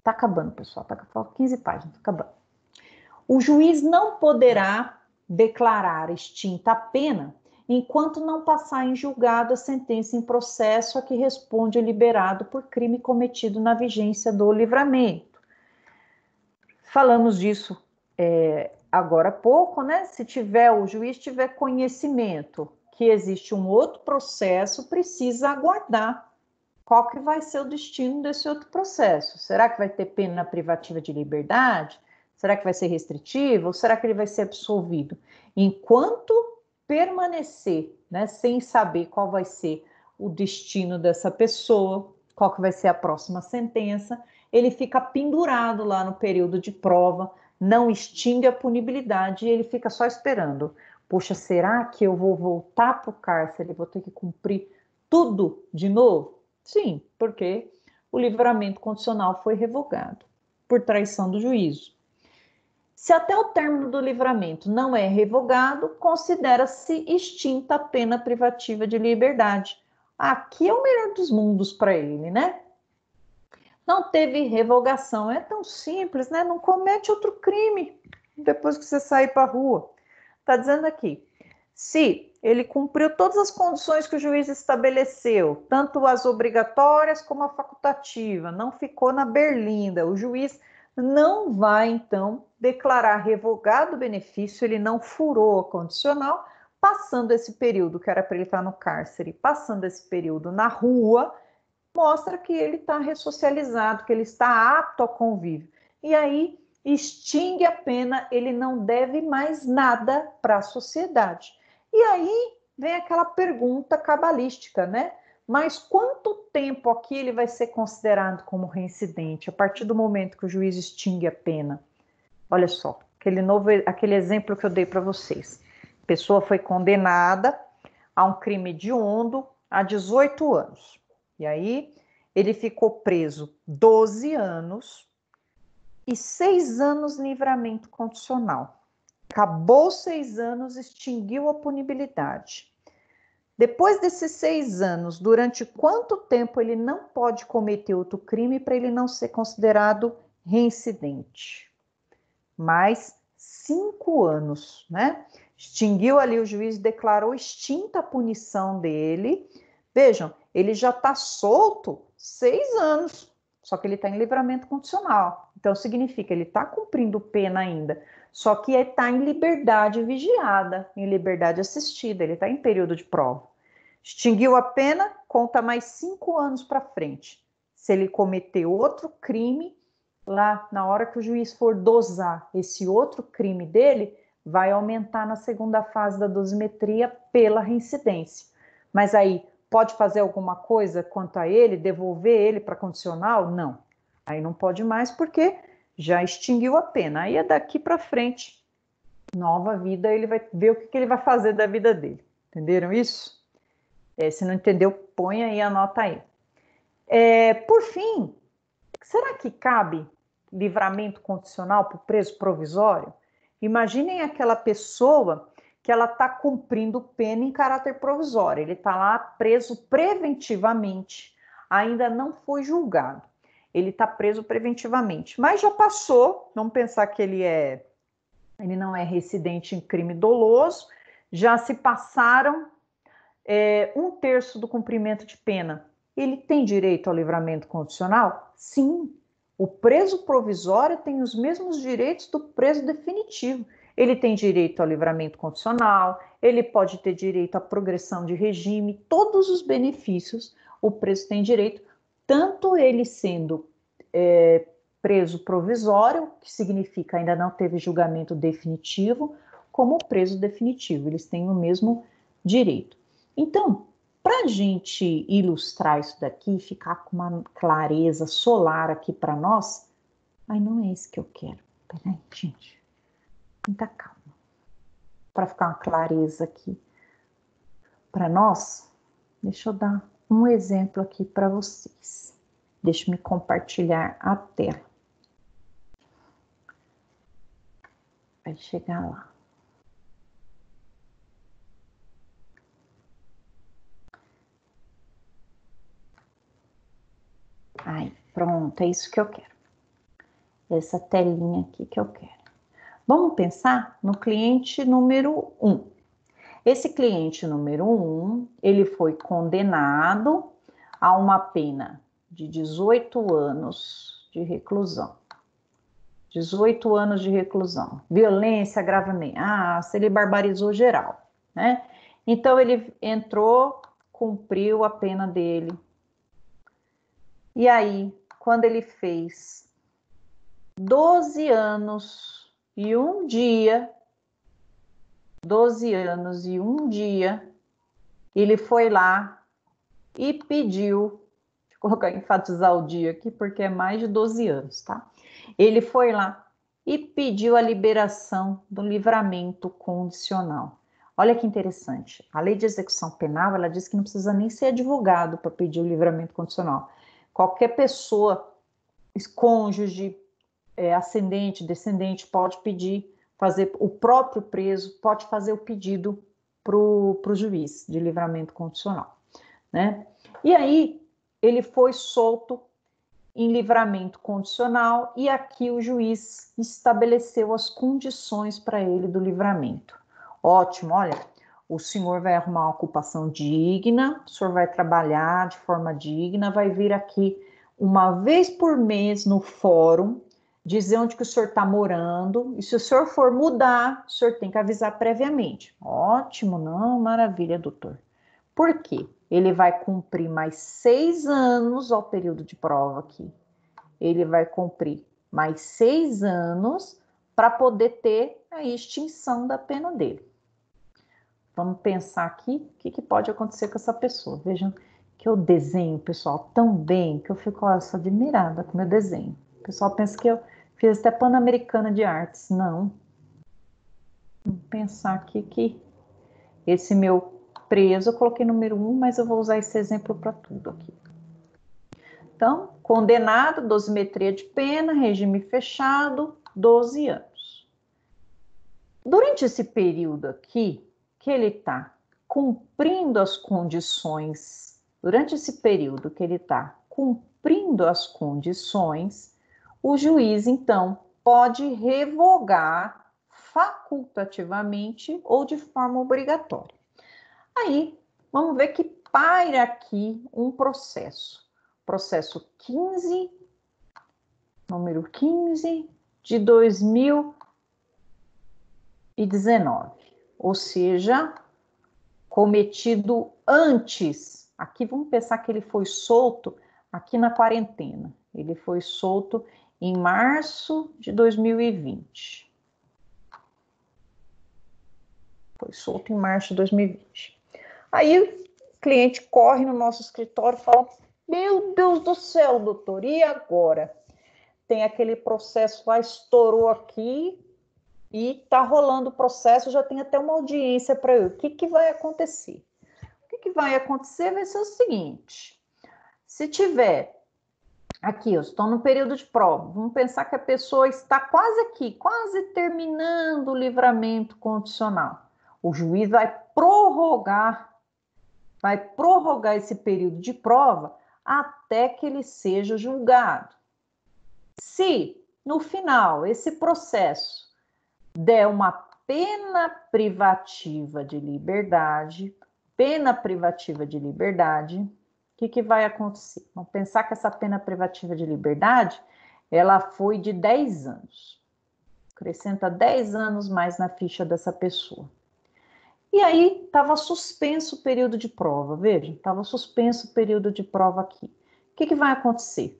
Speaker 1: Tá acabando, pessoal. Tá 15 páginas, tá acabando. O juiz não poderá declarar extinta a pena enquanto não passar em julgado a sentença em processo a que responde o liberado por crime cometido na vigência do livramento. Falamos disso agora há pouco, né? Se o juiz tiver conhecimento que existe um outro processo, precisa aguardar qual que vai ser o destino desse outro processo. Será que vai ter pena privativa de liberdade? Será que vai ser restritivo? Ou será que ele vai ser absolvido? Enquanto permanecer, né, sem saber qual vai ser o destino dessa pessoa, qual que vai ser a próxima sentença, ele fica pendurado lá no período de prova, não extingue a punibilidade e ele fica só esperando. Poxa, será que eu vou voltar para o cárcere e vou ter que cumprir tudo de novo? Sim, porque o livramento condicional foi revogado por traição do juízo. Se até o término do livramento não é revogado, considera-se extinta a pena privativa de liberdade. Aqui é o melhor dos mundos para ele, né? Não teve revogação, é tão simples, né? Não comete outro crime depois que você sair para a rua. Está dizendo aqui, se ele cumpriu todas as condições que o juiz estabeleceu, tanto as obrigatórias como a facultativa, não ficou na berlinda, o juiz não vai, então, declarar revogado o benefício, ele não furou a condicional, passando esse período, que era para ele estar no cárcere, passando esse período na rua, mostra que ele está ressocializado, que ele está apto ao convívio. E aí, extingue a pena, ele não deve mais nada para a sociedade. E aí, vem aquela pergunta cabalística, né? Mas quanto tempo aqui ele vai ser considerado como reincidente, a partir do momento que o juiz extingue a pena? Olha só, aquele exemplo que eu dei para vocês. A pessoa foi condenada a um crime hediondo há 18 anos. E aí, ele ficou preso 12 anos e 6 anos de livramento condicional. Acabou 6 anos, extinguiu a punibilidade. Depois desses 6 anos, durante quanto tempo ele não pode cometer outro crime para ele não ser considerado reincidente? Mais 5 anos, né? Extinguiu ali, o juiz declarou extinta a punição dele. Vejam, ele já está solto 6 anos, só que ele está em livramento condicional. Então, significa, ele está cumprindo pena ainda, só que ele está em liberdade vigiada, em liberdade assistida, ele está em período de prova. Extinguiu a pena, conta mais 5 anos para frente. Se ele cometer outro crime, lá na hora que o juiz for dosar esse outro crime dele, vai aumentar na segunda fase da dosimetria pela reincidência. Mas aí, pode fazer alguma coisa quanto a ele, devolver ele para condicional? Não. Aí não pode mais porque já extinguiu a pena. Aí é daqui para frente, nova vida, ele vai ver o que ele vai fazer da vida dele. Entenderam isso? Se não entendeu, põe aí, anota aí. Por fim, será que cabe livramento condicional para o preso provisório? Imaginem aquela pessoa que ela está cumprindo pena em caráter provisório. Ele está lá preso preventivamente, ainda não foi julgado. Ele está preso preventivamente, mas já passou. Vamos pensar que ele não é recidente em crime doloso. Já se passaram 1/3 do cumprimento de pena. Ele tem direito ao livramento condicional? Sim. O preso provisório tem os mesmos direitos do preso definitivo. Ele tem direito ao livramento condicional, ele pode ter direito à progressão de regime, todos os benefícios o preso tem direito, tanto ele sendo preso provisório, que significa ainda não teve julgamento definitivo, como preso definitivo. Eles têm o mesmo direito. Então, para a gente ilustrar isso daqui, ficar com uma clareza solar aqui para nós, não é isso que eu quero. Peraí, gente. Muita calma. Para ficar uma clareza aqui para nós, deixa eu dar um exemplo aqui para vocês. Deixa eu me compartilhar a tela. Vai chegar lá. Aí, pronto, é isso que eu quero. Essa telinha aqui que eu quero. Vamos pensar no cliente número 1. Esse cliente número 1, ele foi condenado a uma pena de 18 anos de reclusão. 18 anos de reclusão. Violência, grave ameaça, ele barbarizou geral, né? Então, ele entrou, cumpriu a pena dele. E aí, quando ele fez 12 anos e um dia, 12 anos e um dia, ele foi lá e pediu, deixa eu colocar, enfatizar o dia aqui, porque é mais de 12 anos, tá? Ele foi lá e pediu a liberação do livramento condicional. Olha que interessante, a lei de execução penal, ela diz que não precisa nem ser advogado para pedir o livramento condicional. Qualquer pessoa, cônjuge, ascendente, descendente, pode pedir, o próprio preso pode fazer o pedido para o juiz de livramento condicional, né? E aí, ele foi solto em livramento condicional e aqui o juiz estabeleceu as condições para ele do livramento. Ótimo, olha, o senhor vai arrumar uma ocupação digna, o senhor vai trabalhar de forma digna, vai vir aqui uma vez por mês no fórum, dizer onde que o senhor está morando, e se o senhor for mudar, o senhor tem que avisar previamente. Ótimo, não, maravilha, doutor. Por quê? Ele vai cumprir mais 6 anos ao período de prova aqui. Ele vai cumprir mais 6 anos para poder ter a extinção da pena dele. Vamos pensar aqui o que pode acontecer com essa pessoa. Vejam que eu desenho, pessoal, tão bem que eu fico admirada com o meu desenho. O pessoal pensa que eu fiz até Pan-Americana de Artes. Não. Vamos pensar aqui que esse meu preso, eu coloquei número 1, mas eu vou usar esse exemplo para tudo aqui. Então, condenado, dosimetria de pena, regime fechado, 12 anos. Durante esse período aqui, que ele está cumprindo as condições, o juiz, então, pode revogar facultativamente ou de forma obrigatória. Aí, vamos ver que paira aqui um processo. Processo 15, número 15 de 2019. Ou seja, cometido antes. Aqui vamos pensar que ele foi solto aqui na quarentena. Ele foi solto em março de 2020. Foi solto em março de 2020. Aí o cliente corre no nosso escritório e fala: meu Deus do céu, doutor, e agora? Tem aquele processo lá, estourou aqui e tá rolando o processo, já tem até uma audiência para eu. O que vai acontecer? O que vai acontecer vai ser o seguinte: se tiver aqui, eu estou no período de prova, vamos pensar que a pessoa está quase aqui, quase terminando o livramento condicional. O juiz vai prorrogar esse período de prova até que ele seja julgado. Se, no final, esse processo der uma pena privativa de liberdade, o que vai acontecer? Vamos pensar que essa pena privativa de liberdade, ela foi de 10 anos. Acrescenta 10 anos mais na ficha dessa pessoa. E aí, estava suspenso o período de prova, veja, estava suspenso o período de prova aqui. O que vai acontecer?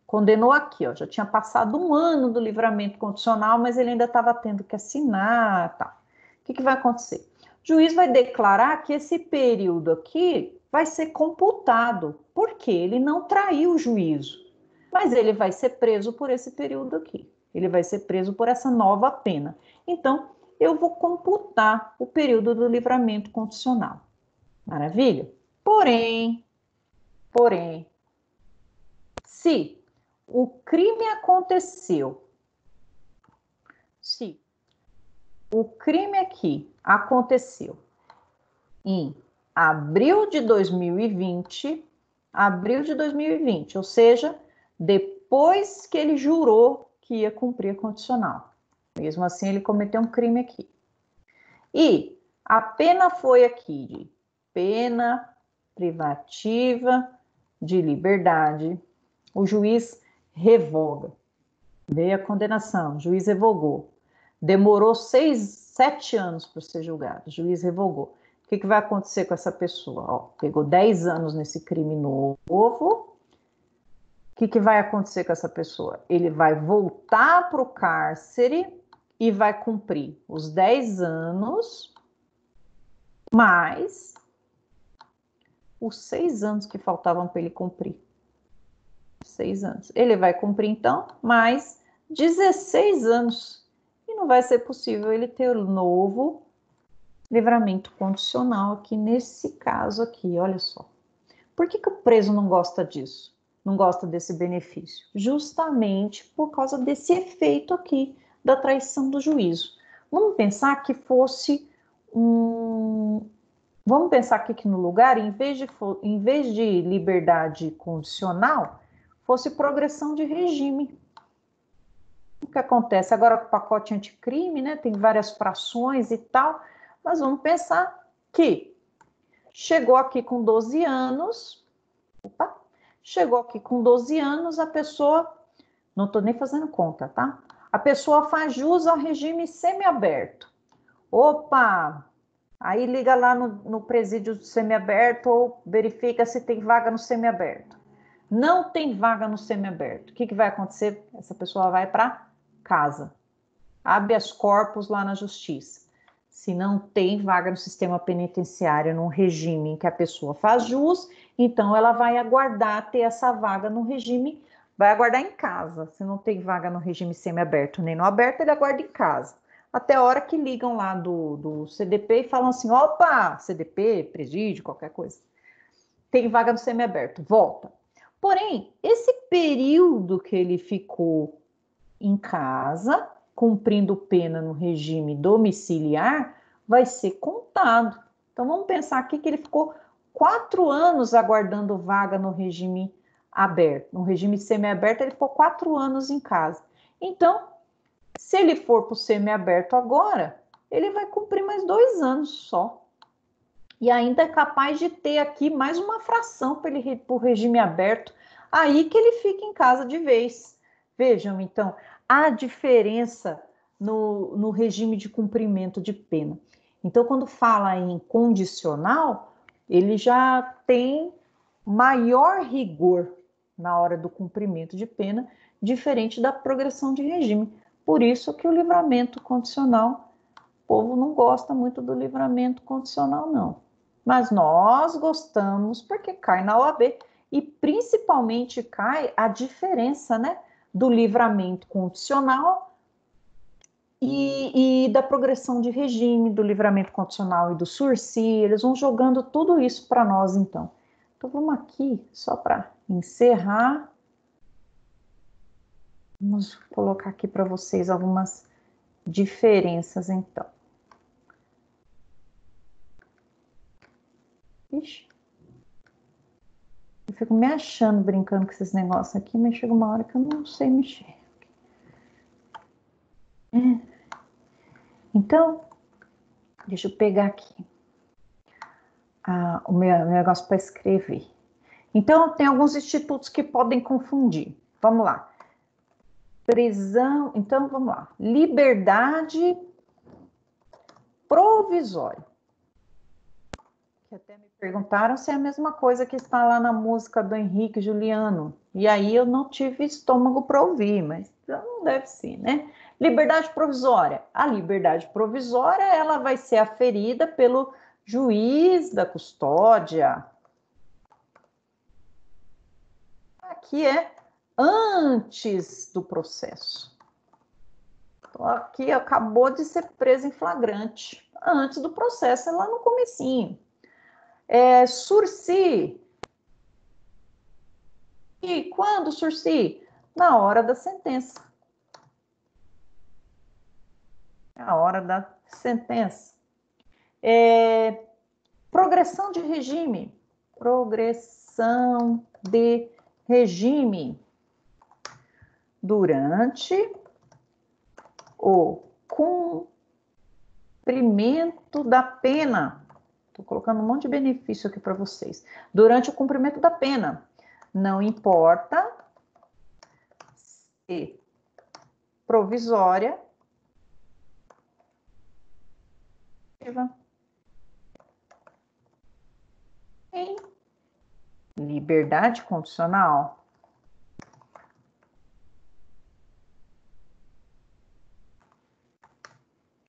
Speaker 1: Condenou aqui, ó, já tinha passado 1 ano do livramento condicional, mas ele ainda estava tendo que assinar, tá. O que vai acontecer? O juiz vai declarar que esse período aqui vai ser computado, porque ele não traiu o juízo, mas ele vai ser preso por esse período aqui. Ele vai ser preso por essa nova pena. Então, eu vou computar o período do livramento condicional. Maravilha? Porém, se o crime aconteceu, se o crime aqui aconteceu em abril de 2020, ou seja, depois que ele jurou que ia cumprir a condicional. Mesmo assim, ele cometeu um crime aqui. E a pena foi aqui de pena privativa de liberdade. O juiz revoga. Veio a condenação, o juiz revogou. Demorou 7 anos para ser julgado, o juiz revogou. O que vai acontecer com essa pessoa? Ó, pegou 10 anos nesse crime novo. O que vai acontecer com essa pessoa? Ele vai voltar para o cárcere e vai cumprir os 10 anos mais os 6 anos que faltavam para ele cumprir. 6 anos. Ele vai cumprir, então, mais 16 anos. E não vai ser possível ele ter o novo livramento condicional aqui, nesse caso aqui, olha só. Por que o preso não gosta disso? Não gosta desse benefício? Justamente por causa desse efeito aqui da traição do juízo. Vamos pensar que fosse Vamos pensar aqui que no lugar, em vez de liberdade condicional, fosse progressão de regime. O que acontece? Agora com o pacote anticrime, né, tem várias frações e tal, mas vamos pensar que chegou aqui com 12 anos, a pessoa, não estou nem fazendo conta, tá? A pessoa faz jus ao regime semiaberto. Aí liga lá no presídio do semiaberto ou verifica se tem vaga no semiaberto. Não tem vaga no semiaberto. O que vai acontecer? Essa pessoa vai para casa. Habeas corpus lá na justiça. Se não tem vaga no sistema penitenciário, num regime em que a pessoa faz jus, então ela vai aguardar ter essa vaga no regime, vai aguardar em casa. Se não tem vaga no regime semiaberto nem no aberto, ele aguarda em casa. Até a hora que ligam lá do CDP e falam assim, opa, CDP, presídio, qualquer coisa. Tem vaga no semiaberto, volta. Porém, esse período que ele ficou em casa, cumprindo pena no regime domiciliar, vai ser contado. Então, vamos pensar aqui que ele ficou 4 anos aguardando vaga no regime aberto. No regime semiaberto, ele ficou 4 anos em casa. Então, se ele for para o semiaberto agora, ele vai cumprir mais 2 anos só. E ainda é capaz de ter aqui mais uma fração para ele ir para o regime aberto, aí que ele fica em casa de vez. Vejam, então, a diferença no regime de cumprimento de pena. Então, quando fala em condicional, ele já tem maior rigor na hora do cumprimento de pena, diferente da progressão de regime. Por isso que o livramento condicional, o povo não gosta muito do livramento condicional, não. Mas nós gostamos porque cai na OAB. E principalmente cai a diferença, né, do livramento condicional e da progressão de regime, do livramento condicional e do sursi. Eles vão jogando tudo isso para nós, então. Então vamos aqui, só para encerrar. Vamos colocar aqui para vocês algumas diferenças, então. Ixi. Eu fico me achando, brincando com esses negócios aqui, mas chega uma hora que eu não sei mexer. Então, deixa eu pegar aqui o meu negócio para escrever. Então, tem alguns institutos que podem confundir. Vamos lá. Prisão, então vamos lá. Liberdade provisória. Que até me perguntaram se é a mesma coisa que está lá na música do Henrique Juliano. E aí eu não tive estômago para ouvir, mas não deve ser, né? Liberdade provisória. A liberdade provisória, ela vai ser aferida pelo juiz da custódia. Aqui é antes do processo. Então, aqui acabou de ser preso em flagrante. Antes do processo, é lá no comecinho. Sursi. E quando sursi? Na hora da sentença. A hora da sentença. Progressão de regime. Progressão de regime. Durante o cumprimento da pena. Estou colocando um monte de benefício aqui para vocês. Durante o cumprimento da pena. Não importa se provisória em liberdade condicional.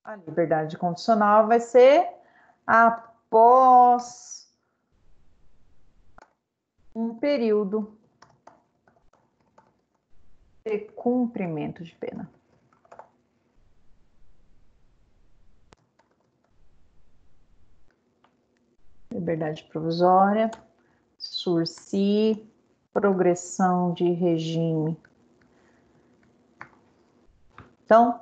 Speaker 1: A liberdade condicional vai ser após um período de cumprimento de pena. Liberdade provisória, sursi, progressão de regime. Então,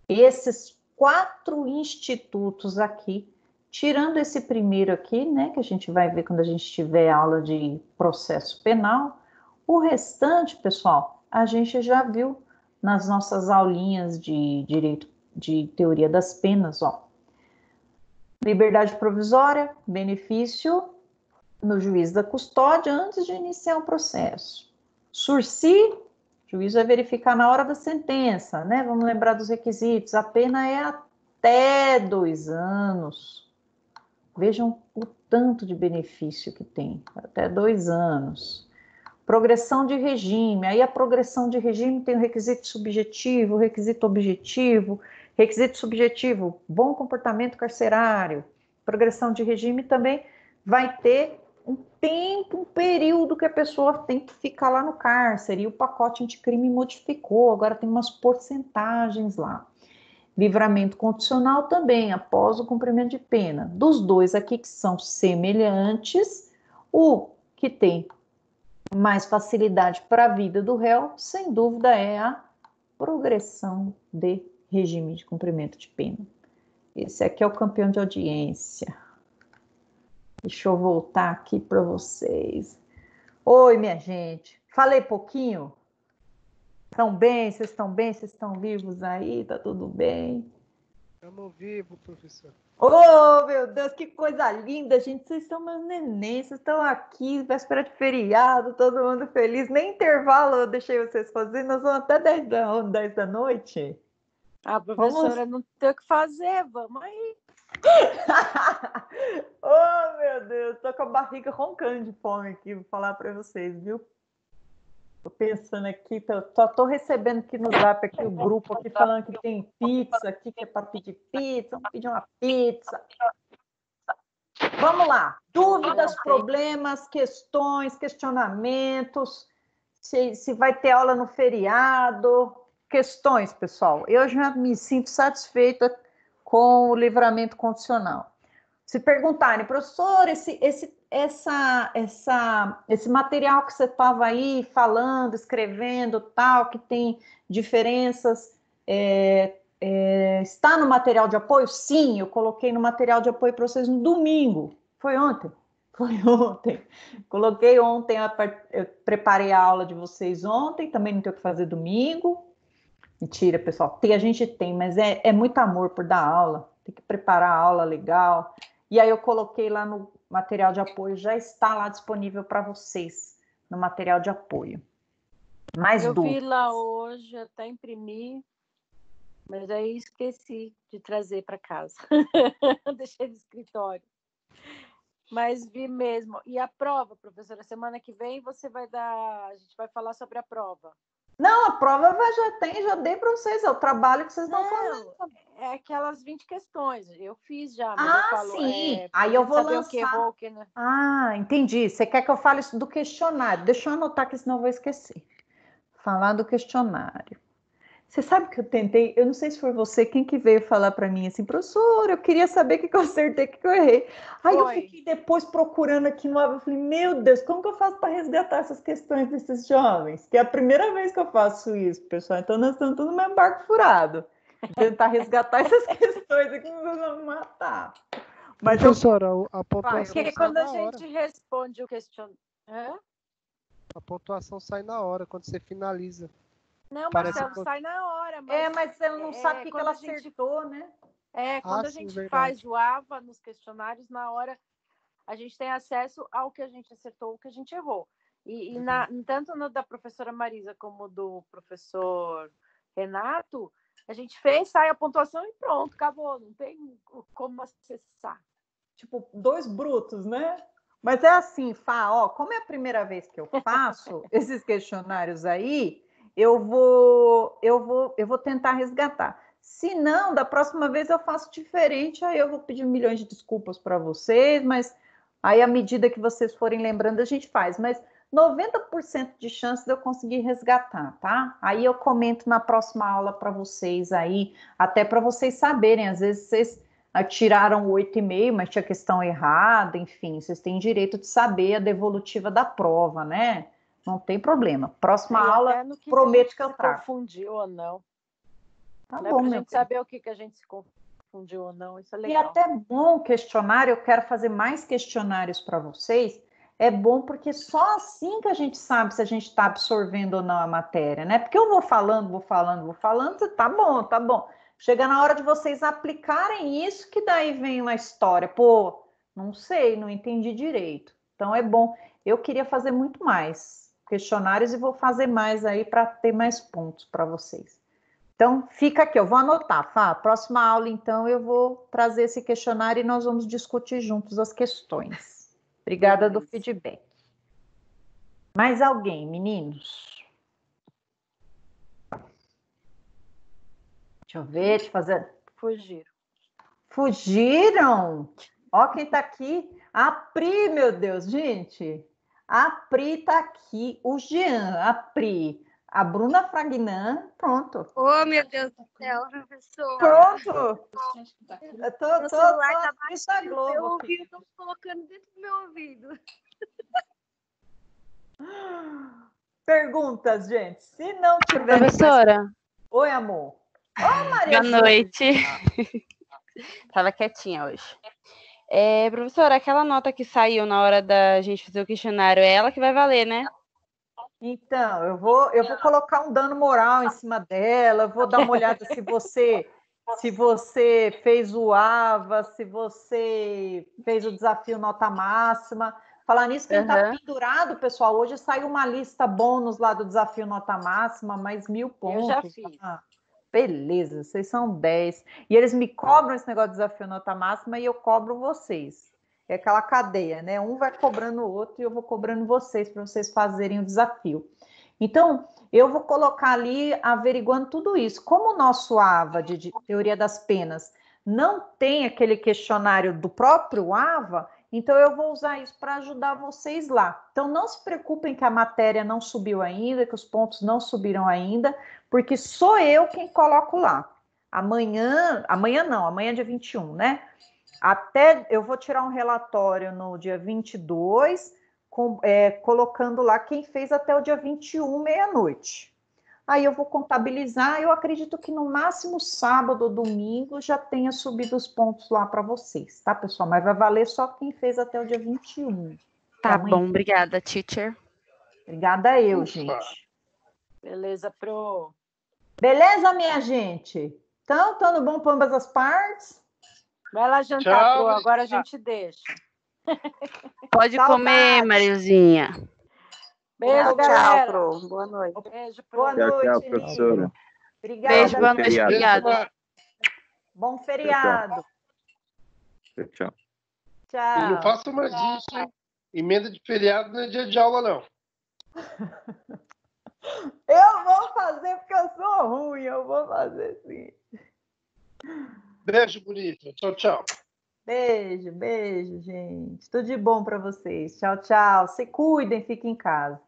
Speaker 1: esses 4 institutos aqui, tirando esse primeiro aqui, né, que a gente vai ver quando a gente tiver aula de processo penal, o restante, pessoal, a gente já viu nas nossas aulinhas de direito de teoria das penas, ó. Liberdade provisória, benefício no juiz da custódia antes de iniciar o processo. Sursi, o juiz vai verificar na hora da sentença, né? Vamos lembrar dos requisitos. A pena é até 2 anos. Vejam o tanto de benefício que tem, até 2 anos. Progressão de regime. Aí a progressão de regime tem o requisito subjetivo, o requisito objetivo. Requisito subjetivo, bom comportamento carcerário. Progressão de regime também vai ter um tempo, um período que a pessoa tem que ficar lá no cárcere. E o pacote anticrime modificou, agora tem umas porcentagens lá. Livramento condicional também, após o cumprimento de pena. Dos dois aqui que são semelhantes, o que tem mais facilidade para a vida do réu, sem dúvida, é a progressão de regime de cumprimento de pena. Esse aqui é o campeão de audiência. Deixa eu voltar aqui para vocês. Oi, minha gente. Falei pouquinho? Estão bem? Vocês estão bem? Vocês estão vivos aí? Tá tudo bem?
Speaker 3: Estamos vivos, professor.
Speaker 1: Oh, meu Deus, que coisa linda, gente. Vocês são meus neném, vocês estão aqui, véspera de feriado, todo mundo feliz. Nem intervalo eu deixei vocês fazerem, nós vamos até 10 da noite.
Speaker 5: A professora não tem o que fazer, vamos aí.
Speaker 1: Oh, meu Deus, tô com a barriga roncando de fome aqui, vou falar para vocês, viu? Tô pensando aqui, tô recebendo aqui no Zap aqui o grupo aqui falando que tem pizza aqui, que é para pedir pizza, vamos pedir uma pizza. Vamos lá, dúvidas, problemas, questões, questionamentos, se vai ter aula no feriado, questões, pessoal. Eu já me sinto satisfeita com o livramento condicional. Se perguntarem, professor, esse material que você estava aí falando, escrevendo, tal, que tem diferenças, está no material de apoio? Sim, eu coloquei no material de apoio para vocês no domingo. Foi ontem? Foi ontem. Coloquei ontem, eu preparei a aula de vocês ontem, também não tenho o que fazer domingo. Mentira, pessoal. A gente tem, mas é muito amor por dar aula. Tem que preparar a aula legal. E aí eu coloquei lá no material de apoio, já está lá disponível para vocês, no material de apoio. Mais
Speaker 5: Eu
Speaker 1: dúvidas?
Speaker 5: vi lá hoje, até imprimi, mas aí esqueci de trazer para casa. Deixei no escritório. Mas vi mesmo. E a prova, professora, semana que vem você vai dar. A gente vai falar sobre a prova.
Speaker 1: Não, a prova já dei para vocês, é o trabalho que vocês estão fazendo.
Speaker 5: É aquelas 20 questões. Eu fiz já, mas eu falo.
Speaker 1: Sim. Aí eu vou lançar.
Speaker 5: O que errou, o que não...
Speaker 1: Entendi. Você quer que eu fale isso do questionário? Deixa eu anotar que senão eu vou esquecer. Falar do questionário. Você sabe que eu tentei, eu não sei se foi você, quem que veio falar para mim assim, professor, eu queria saber o que eu acertei, o que eu errei. Aí eu fiquei depois procurando aqui no eu falei, meu Deus, como que eu faço para resgatar essas questões desses jovens? Que é a primeira vez que eu faço isso, pessoal, então nós estamos tudo no mesmo barco furado. Tentar resgatar essas questões aqui, vocês vão me matar.
Speaker 3: Mas professora, a pontuação
Speaker 5: sai quando a gente responde o questionário...
Speaker 3: A pontuação sai na hora, quando você finaliza.
Speaker 5: Não, Marcelo, sai na hora.
Speaker 1: Mas ela não sabe o que ela acertou, né?
Speaker 5: Quando a gente faz o AVA nos questionários, na hora a gente tem acesso ao que a gente acertou, o que a gente errou. E tanto no da professora Marisa como do professor Renato, a gente fez, sai a pontuação e pronto, acabou. Não tem como acessar.
Speaker 1: Tipo, 2 brutos, né? Mas é assim, Fá, como é a primeira vez que eu faço esses questionários aí, eu vou tentar resgatar. Se não, da próxima vez eu faço diferente, aí eu vou pedir milhões de desculpas para vocês, mas aí à medida que vocês forem lembrando, a gente faz. Mas 90% de chance de eu conseguir resgatar, tá? Aí eu comento na próxima aula para vocês aí, até para vocês saberem, às vezes vocês tiraram 8,5, mas tinha questão errada, enfim, vocês têm direito de saber a devolutiva da prova, né? Não tem problema. Próxima aula, prometo que eu trago.
Speaker 5: Confundiu ou não.
Speaker 1: Tá
Speaker 5: bom, pra gente saber o que a gente se confundiu ou não, isso é legal.
Speaker 1: E até bom questionário, eu quero fazer mais questionários para vocês, é bom porque só assim que a gente sabe se a gente está absorvendo ou não a matéria, né? Porque eu vou falando, tá bom. Chega na hora de vocês aplicarem isso, que daí vem uma história. Pô, não sei, não entendi direito. Então é bom. Eu queria fazer muito mais questionários e vou fazer mais aí para ter mais pontos para vocês. Então, fica aqui, eu vou anotar, Fá. Próxima aula, então, eu vou trazer esse questionário e nós vamos discutir juntos as questões. Obrigada do feedback. Mais alguém, meninos? Deixa eu ver, deixa eu fazer. Fugiram? Ó quem tá aqui. A Pri, meu Deus, gente. A Pri tá aqui. O Jean, a Pri. A Bruna Fragnan, pronto.
Speaker 7: Oh, meu Deus do céu, professor.
Speaker 1: Pronto.
Speaker 7: Eu tô celular tá baixando
Speaker 1: Globo.
Speaker 7: Meu ouvido, tô colocando dentro do meu ouvido.
Speaker 1: Perguntas, gente. Se não tiver...
Speaker 8: Professora.
Speaker 1: Oi, amor. Oi, Maria.
Speaker 8: Boa noite. Tava quietinha hoje. Professora, aquela nota que saiu na hora da gente fazer o questionário, é ela que vai valer, né?
Speaker 1: Então, eu vou colocar um dano moral em cima dela, vou dar uma olhada se você fez o AVA, se você fez o desafio nota máxima. Falar nisso, quem está pendurado, pessoal, hoje saiu uma lista bônus lá do desafio nota máxima, mais 1.000 pontos.
Speaker 5: Eu já fiz.
Speaker 1: Beleza, vocês são 10. E eles me cobram esse negócio de desafio nota máxima e eu cobro vocês. É aquela cadeia, né? Um vai cobrando o outro e eu vou cobrando vocês para vocês fazerem o desafio. Então, eu vou colocar ali averiguando tudo isso. Como o nosso AVA de teoria das penas não tem aquele questionário do próprio AVA, então eu vou usar isso para ajudar vocês lá. Então, não se preocupem que a matéria não subiu ainda, que os pontos não subiram ainda, porque sou eu quem coloco lá. Amanhã é dia 21, né? Eu vou tirar um relatório no dia 22, colocando lá quem fez até o dia 21, meia-noite. Aí eu vou contabilizar, eu acredito que no máximo sábado ou domingo já tenha subido os pontos lá para vocês, tá, pessoal? Mas vai valer só quem fez até o dia 21.
Speaker 8: Tá bom, obrigada, teacher.
Speaker 1: Obrigada eu, gente.
Speaker 5: Beleza, Pro.
Speaker 1: Beleza, minha gente? Então, estando bom para ambas as partes?
Speaker 5: Vai lá jantar,
Speaker 4: Tchau,
Speaker 5: Pro. Agora a gente deixa.
Speaker 8: Pode comer, Marilzinha.
Speaker 5: Beijo,
Speaker 9: Tchau,
Speaker 5: galera.
Speaker 9: Pro. Boa noite.
Speaker 5: Beijo, Pro.
Speaker 1: Boa noite,
Speaker 6: Tchau, professora.
Speaker 1: Obrigada.
Speaker 8: Beijo, boa noite,
Speaker 6: feriado.
Speaker 8: obrigada.
Speaker 1: Bom feriado.
Speaker 6: Tchau.
Speaker 1: Tchau.
Speaker 4: E não faça mais isso, hein? Emenda de feriado não é dia de aula, não.
Speaker 1: Eu vou fazer porque eu sou ruim, eu vou fazer sim.
Speaker 4: Beijo, bonito. Tchau, tchau.
Speaker 1: Beijo, beijo, gente. Tudo de bom para vocês. Tchau, tchau. Se cuidem, fiquem em casa.